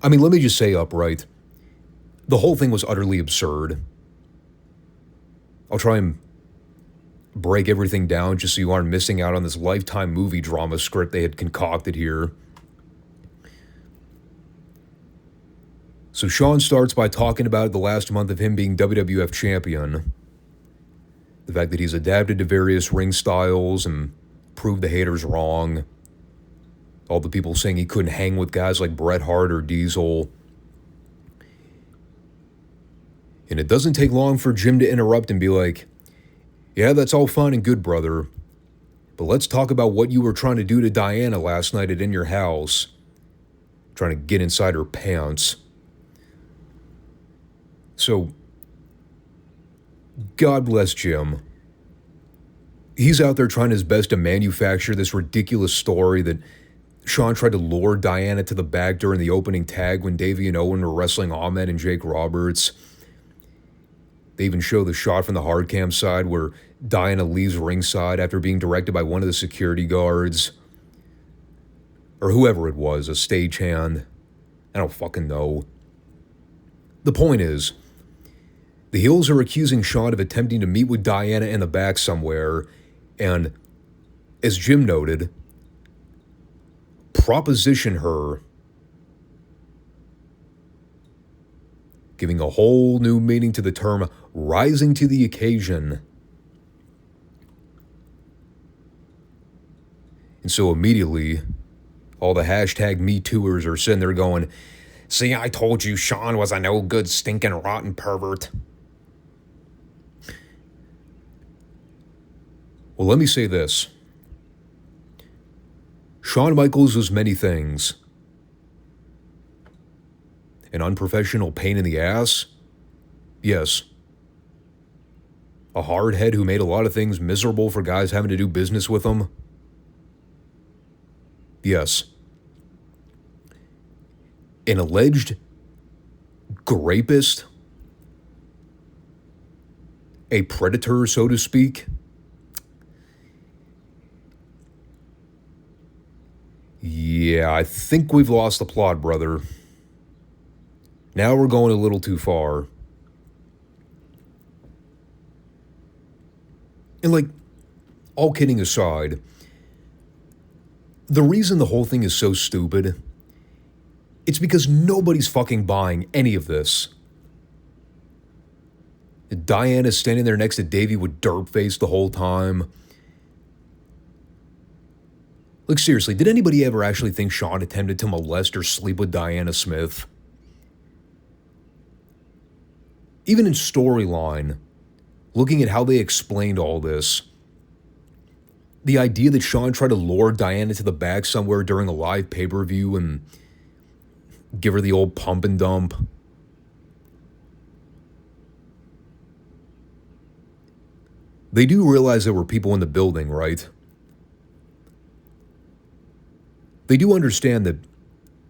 I mean, let me just say upright, the whole thing was utterly absurd. I'll try and break everything down just so you aren't missing out on this Lifetime movie drama script they had concocted here. So Shawn starts by talking about the last month of him being WWF champion. The fact that he's adapted to various ring styles and proved the haters wrong. All the people saying he couldn't hang with guys like Bret Hart or Diesel. And it doesn't take long for Jim to interrupt and be like, yeah, that's all fine and good, brother. But let's talk about what you were trying to do to Diana last night at In Your House. Trying to get inside her pants. So, God bless Jim. He's out there trying his best to manufacture this ridiculous story that Shawn tried to lure Diana to the back during the opening tag when Davey and Owen were wrestling Ahmed and Jake Roberts. They even show the shot from the hardcam side where Diana leaves ringside after being directed by one of the security guards. Or whoever it was, a stagehand. I don't fucking know. The point is, the heels are accusing Shawn of attempting to meet with Diana in the back somewhere, and, as Jim noted, proposition her, giving a whole new meaning to the term rising to the occasion. And so immediately, all the hashtag MeTooers are sitting there going, see, I told you Shawn was a no good, stinking, rotten pervert. Well, let me say this. Shawn Michaels was many things. An unprofessional pain in the ass? Yes. A hardhead who made a lot of things miserable for guys having to do business with him? Yes. An alleged grapist? A predator, so to speak? Yeah, I think we've lost the plot, brother. Now we're going a little too far. And like, all kidding aside, the reason the whole thing is so stupid, it's because nobody's fucking buying any of this. Diana's standing there next to Davey with derp face the whole time. Like, seriously, did anybody ever actually think Shawn attempted to molest or sleep with Diana Smith? Even in storyline, looking at how they explained all this, the idea that Shawn tried to lure Diana to the back somewhere during a live pay-per-view and give her the old pump and dump. They do realize there were people in the building, right? They do understand that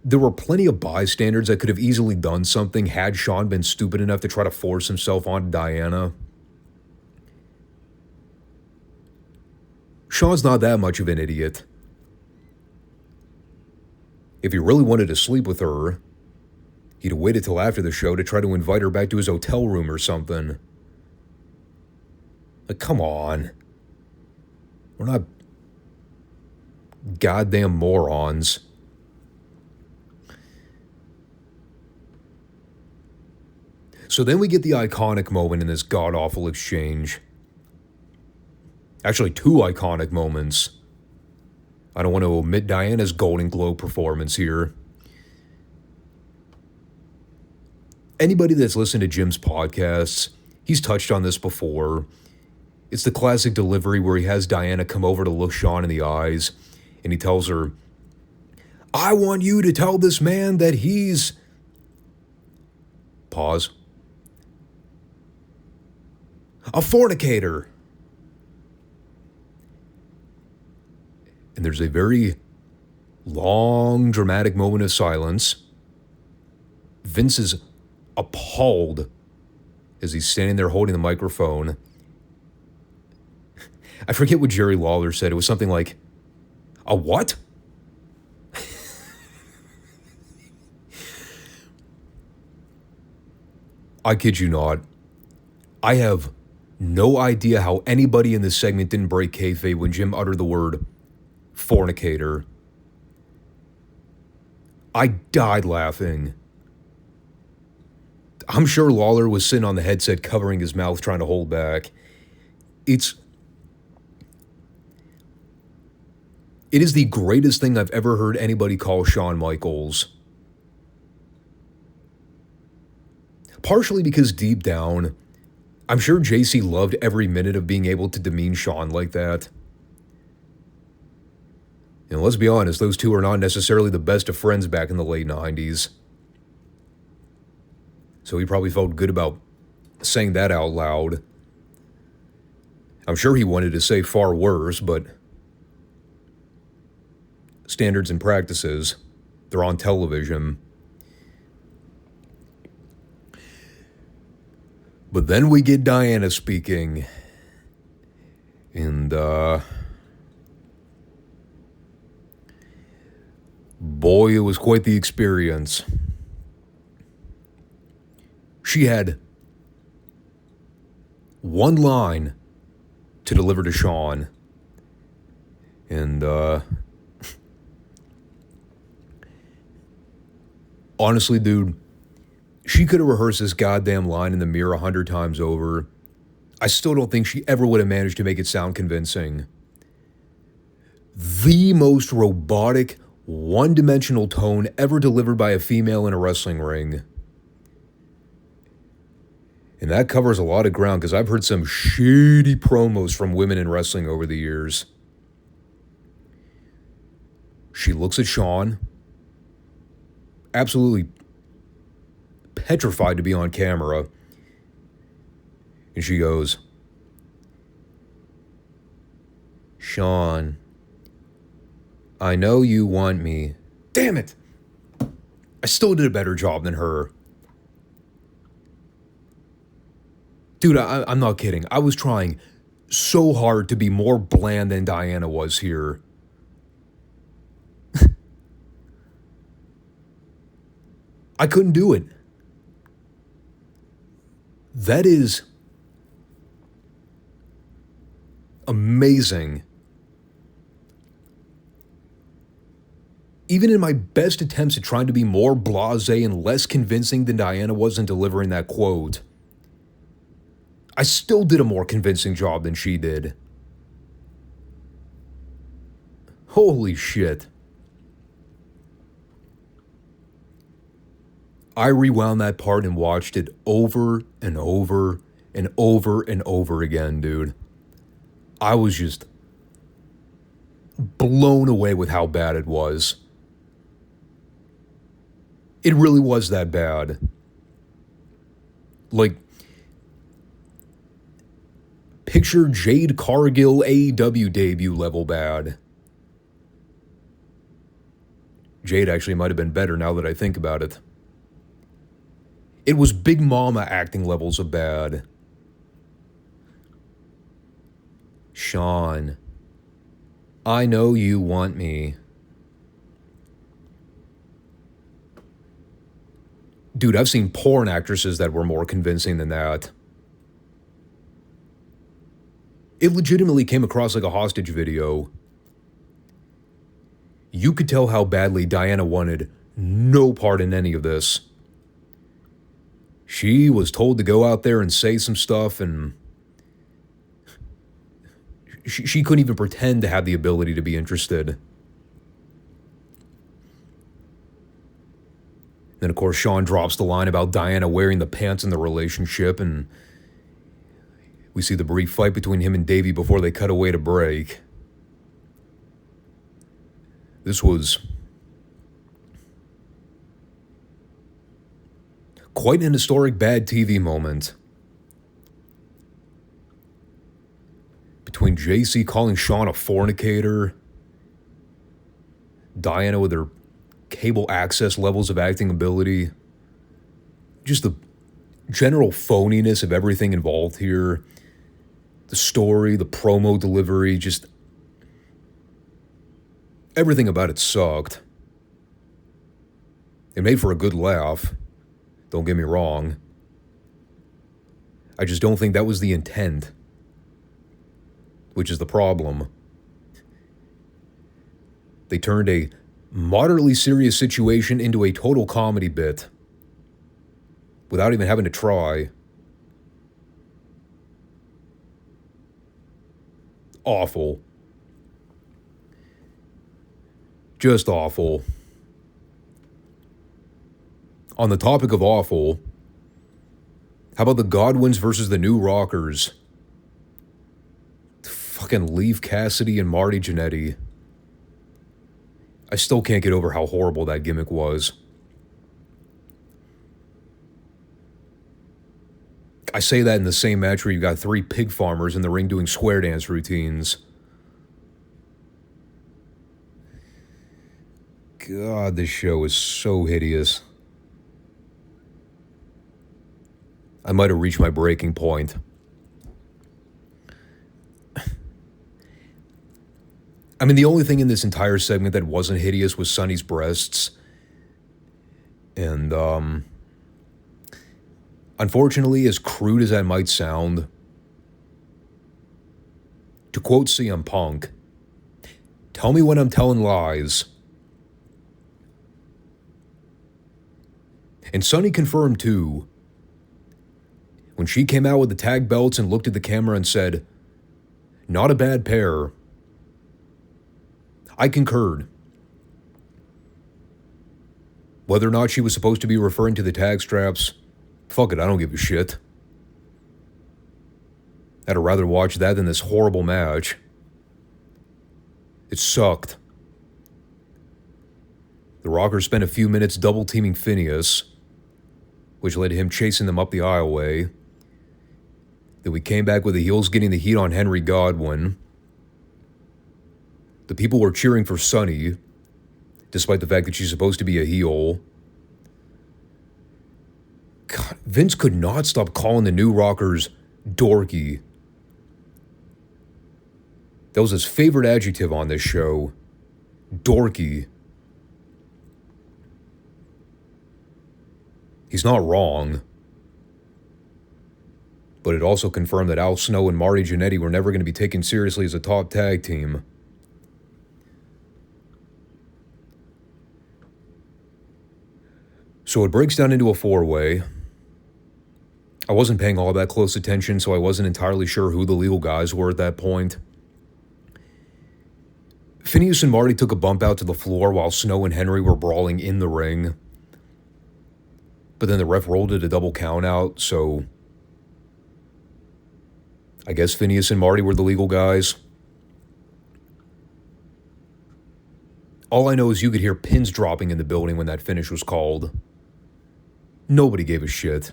there were plenty of bystanders that could have easily done something had Shawn been stupid enough to try to force himself on Diana. Shawn's not that much of an idiot. If he really wanted to sleep with her, he'd have waited till after the show to try to invite her back to his hotel room or something. Like, come on. We're not goddamn morons. So then we get the iconic moment in this god-awful exchange. Actually, two iconic moments. I don't want to omit Diana's Golden Globe performance here. Anybody that's listened to Jim's podcasts, he's touched on this before. It's the classic delivery where he has Diana come over to look Shawn in the eyes, and he tells her, "I want you to tell this man that he's..." Pause. "A fornicator." And there's a very long, dramatic moment of silence. Vince is appalled as he's standing there holding the microphone. I forget what Jerry Lawler said. It was something like, "A what?" I kid you not. I have no idea how anybody in this segment didn't break kayfabe when Jim uttered the word fornicator. I died laughing. I'm sure Lawler was sitting on the headset covering his mouth trying to hold back. It is the greatest thing I've ever heard anybody call Shawn Michaels. Partially because deep down, I'm sure JC loved every minute of being able to demean Shawn like that. And let's be honest, those two are not necessarily the best of friends back in the late 90s. So he probably felt good about saying that out loud. I'm sure he wanted to say far worse, but standards and practices, they're on television. But then we get Diana speaking. And, boy, it was quite the experience. She had one line to deliver to Shawn. And, honestly, dude, she could have rehearsed this goddamn line in the mirror 100 times over. I still don't think she ever would have managed to make it sound convincing. The most robotic, one-dimensional tone ever delivered by a female in a wrestling ring. And that covers a lot of ground because I've heard some shitty promos from women in wrestling over the years. She looks at Shawn, absolutely petrified to be on camera, and she goes, "Shawn, I know you want me." Damn it! I still did a better job than her. Dude, I'm not kidding. I was trying so hard to be more bland than Diana was here. I couldn't do it. That is amazing. Even in my best attempts at trying to be more blasé and less convincing than Diana was in delivering that quote, I still did a more convincing job than she did. Holy shit. I rewound that part and watched it over and over and over again, dude. I was just blown away with how bad it was. It really was that bad. Like, picture Jade Cargill AEW debut level bad. Jade actually might have been better now that I think about it. It was Big Mama acting levels of bad. Shawn, I know you want me. Dude, I've seen porn actresses that were more convincing than that. It legitimately came across like a hostage video. You could tell how badly Diana wanted no part in any of this. She was told to go out there and say some stuff, and she couldn't even pretend to have the ability to be interested. Then, of course, Shawn drops the line about Diana wearing the pants in the relationship, and we see the brief fight between him and Davey before they cut away to break. This was quite an historic bad TV moment. Between JC calling Shawn a fornicator, Diana with her cable access levels of acting ability, just the general phoniness of everything involved here, the story, the promo delivery, just everything about it sucked. It made for a good laugh, don't get me wrong. I just don't think that was the intent, which is the problem. They turned a moderately serious situation into a total comedy bit without even having to try. Awful. Just awful. On the topic of awful, how about the Godwins versus the New Rockers? Fucking Leif Cassidy and Marty Jannetty. I still can't get over how horrible that gimmick was. I say that in the same match where you got 3 pig farmers in the ring doing square dance routines. God, this show is so hideous. I might have reached my breaking point. I mean, the only thing in this entire segment that wasn't hideous was Sonny's breasts. And, unfortunately, as crude as that might sound, to quote CM Punk, tell me when I'm telling lies. And Sonny confirmed, too, when she came out with the tag belts and looked at the camera and said, "Not a bad pair." I concurred. Whether or not she was supposed to be referring to the tag straps, fuck it, I don't give a shit. I'd rather watch that than this horrible match. It sucked. The Rockers spent a few minutes double-teaming Phineas, which led to him chasing them up the aisleway. Then we came back with the heels getting the heat on Henry Godwin. The people were cheering for Sonny, despite the fact that she's supposed to be a heel. God, Vince could not stop calling the New Rockers dorky. That was his favorite adjective on this show. Dorky. He's not wrong. But it also confirmed that Al Snow and Marty Jannetty were never going to be taken seriously as a top tag team. So it breaks down into a 4-way. I wasn't paying all that close attention, so I wasn't entirely sure who the legal guys were at that point. Phineas and Marty took a bump out to the floor while Snow and Henry were brawling in the ring. But then the ref rolled it a double count out, so I guess Phineas and Marty were the legal guys. All I know is you could hear pins dropping in the building when that finish was called. Nobody gave a shit.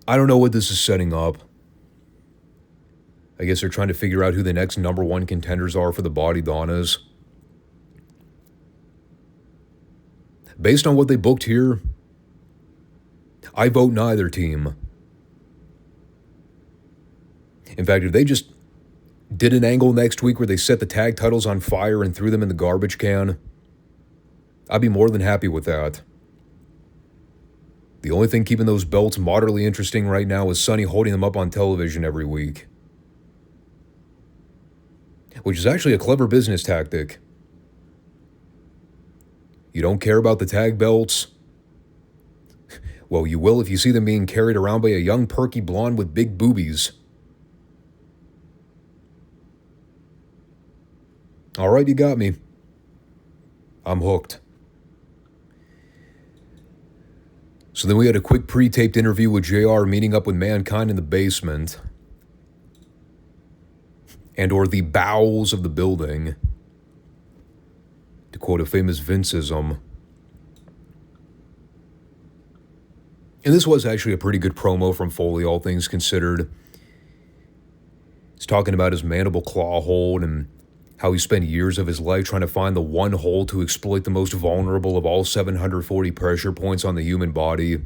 I don't know what this is setting up. I guess they're trying to figure out who the next number one contenders are for the Body Donnas. Based on what they booked here, I vote neither team. In fact, if they just did an angle next week where they set the tag titles on fire and threw them in the garbage can, I'd be more than happy with that. The only thing keeping those belts moderately interesting right now is Sonny holding them up on television every week. Which is actually a clever business tactic. You don't care about the tag belts? Well, you will if you see them being carried around by a young perky blonde with big boobies. All right, you got me. I'm hooked. So then we had a quick pre-taped interview with JR meeting up with Mankind in the basement. And or the bowels of the building. To quote a famous Vinceism. And this was actually a pretty good promo from Foley, all things considered. He's talking about his mandible claw hold and how he spent years of his life trying to find the one hole to exploit the most vulnerable of all 740 pressure points on the human body.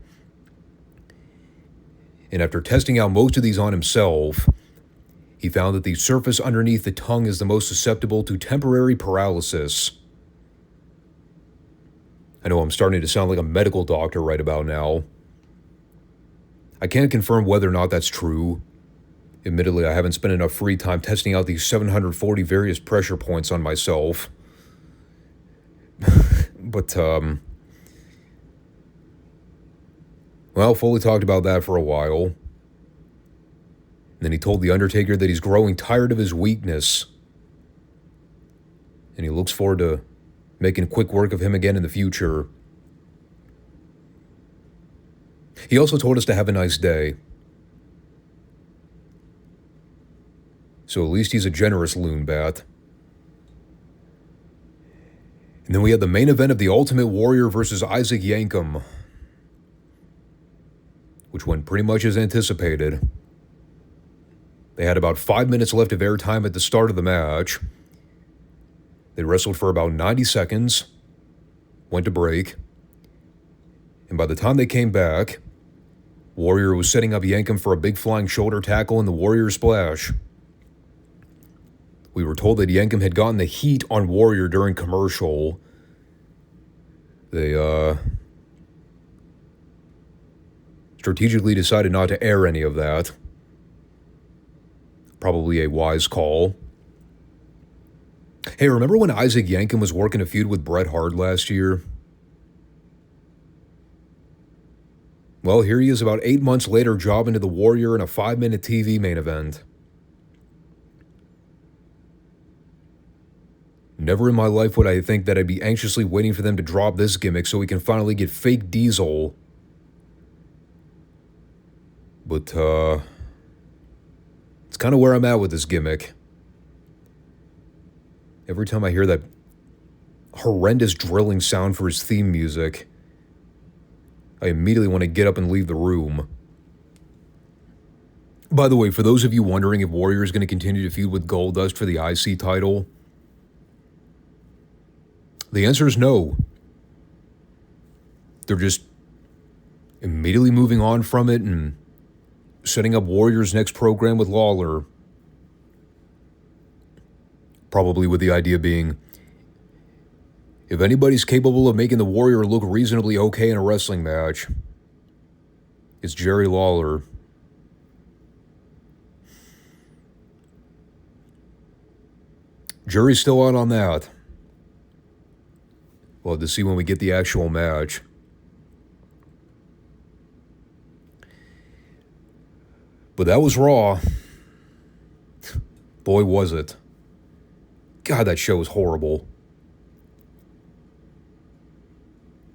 And after testing out most of these on himself, he found that the surface underneath the tongue is the most susceptible to temporary paralysis. I know I'm starting to sound like a medical doctor right about now. I can't confirm whether or not that's true. Admittedly, I haven't spent enough free time testing out these 740 various pressure points on myself. But, well, Foley talked about that for a while. And then he told The Undertaker that he's growing tired of his weakness. And he looks forward to making quick work of him again in the future. He also told us to have a nice day. So at least he's a generous loon bat. And then we had the main event of the Ultimate Warrior versus Isaac Yankem, which went pretty much as anticipated. They had about 5 minutes left of airtime at the start of the match. They wrestled for about 90 seconds, went to break, and by the time they came back, Warrior was setting up Yankem for a big flying shoulder tackle in the Warrior Splash. We were told that Yankem had gotten the heat on Warrior during commercial. They, strategically decided not to air any of that. Probably a wise call. Hey, remember when Isaac Yankem was working a feud with Bret Hart last year? Well, here he is about 8 months later jobbing to the Warrior in a 5-minute TV main event. Never in my life would I think that I'd be anxiously waiting for them to drop this gimmick so we can finally get fake Diesel. But, it's kind of where I'm at with this gimmick. Every time I hear that horrendous drilling sound for his theme music, I immediately want to get up and leave the room. By the way, for those of you wondering if Warrior is going to continue to feud with Goldust for the IC title, the answer is no. They're just immediately moving on from it and setting up Warrior's next program with Lawler. Probably with the idea being, if anybody's capable of making the Warrior look reasonably okay in a wrestling match, it's Jerry Lawler. Jury's still out on that. We'll have to see when we get the actual match. But that was Raw. Boy, was it. God, that show was horrible.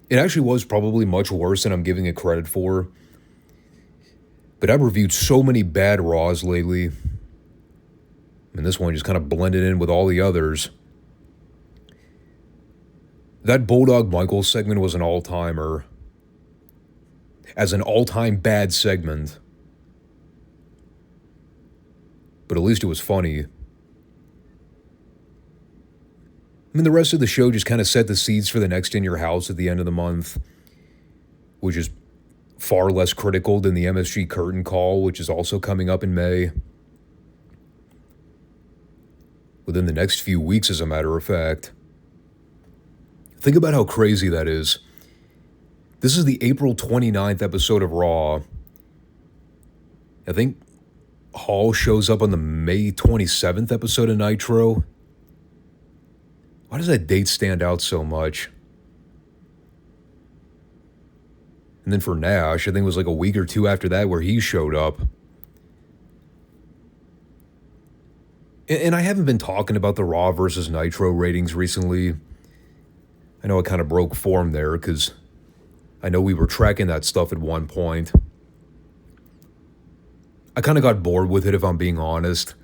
It actually was probably much worse than I'm giving it credit for. But I've reviewed so many bad Raws lately. And this one just kind of blended in with all the others. That Bulldog Michaels segment was an all-timer. As an all-time bad segment. But at least it was funny. I mean, the rest of the show just kind of set the seeds for the next In Your House at the end of the month, which is far less critical than the MSG curtain call, which is also coming up in May. Within the next few weeks, as a matter of fact. Think about how crazy that is. This is the April 29th episode of Raw. I think Hall shows up on the May 27th episode of Nitro. Why does that date stand out so much? And then for Nash, I think it was like a week or two after that where he showed up. And I haven't been talking about the Raw versus Nitro ratings recently. I know I kind of broke form there because I know we were tracking that stuff at one point. I kind of got bored with it, if I'm being honest.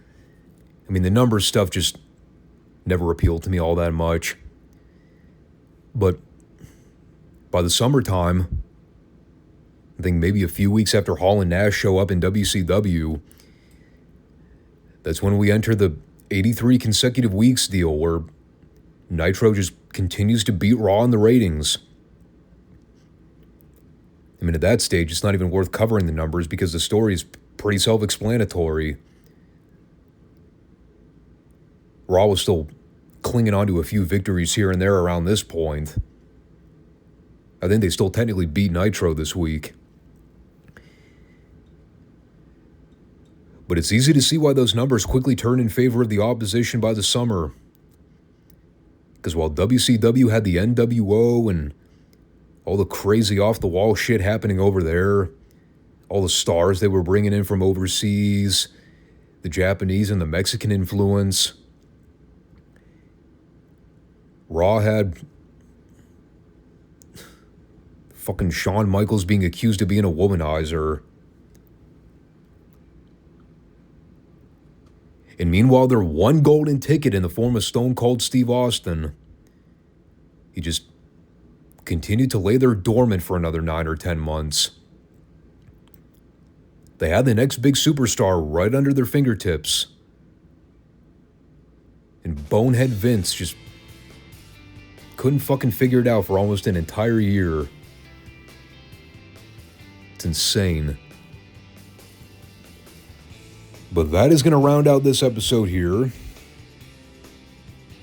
I mean, the numbers stuff just never appealed to me all that much. But by the summertime, I think maybe a few weeks after Hall and Nash show up in WCW, that's when we enter the 83 consecutive weeks deal where Nitro just continues to beat Raw in the ratings. I mean, at that stage, it's not even worth covering the numbers because the story is pretty self-explanatory. Raw was still clinging on to a few victories here and there around this point. I think they still technically beat Nitro this week. But it's easy to see why those numbers quickly turn in favor of the opposition by the summer. Because while WCW had the NWO and all the crazy off-the-wall shit happening over there, all the stars they were bringing in from overseas, the Japanese and the Mexican influence, Raw had fucking Shawn Michaels being accused of being a womanizer. And meanwhile, their one golden ticket in the form of Stone Cold Steve Austin, he just continued to lay there dormant for another 9 or 10 months. They had the next big superstar right under their fingertips. And bonehead Vince just couldn't fucking figure it out for almost an entire year. It's insane. But that is going to round out this episode here.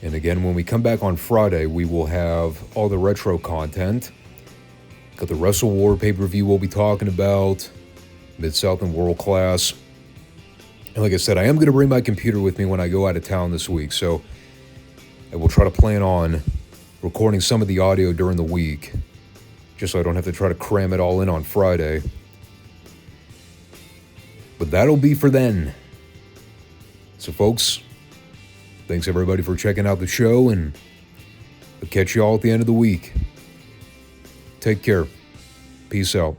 And again, when we come back on Friday, we will have all the retro content. Got the Wrestle War pay-per-view we'll be talking about. Mid-South and World Class. And like I said, I am going to bring my computer with me when I go out of town this week. So I will try to plan on recording some of the audio during the week. Just so I don't have to try to cram it all in on Friday. But that'll be for then. So folks, thanks everybody for checking out the show, and I'll catch you all at the end of the week. Take care. Peace out.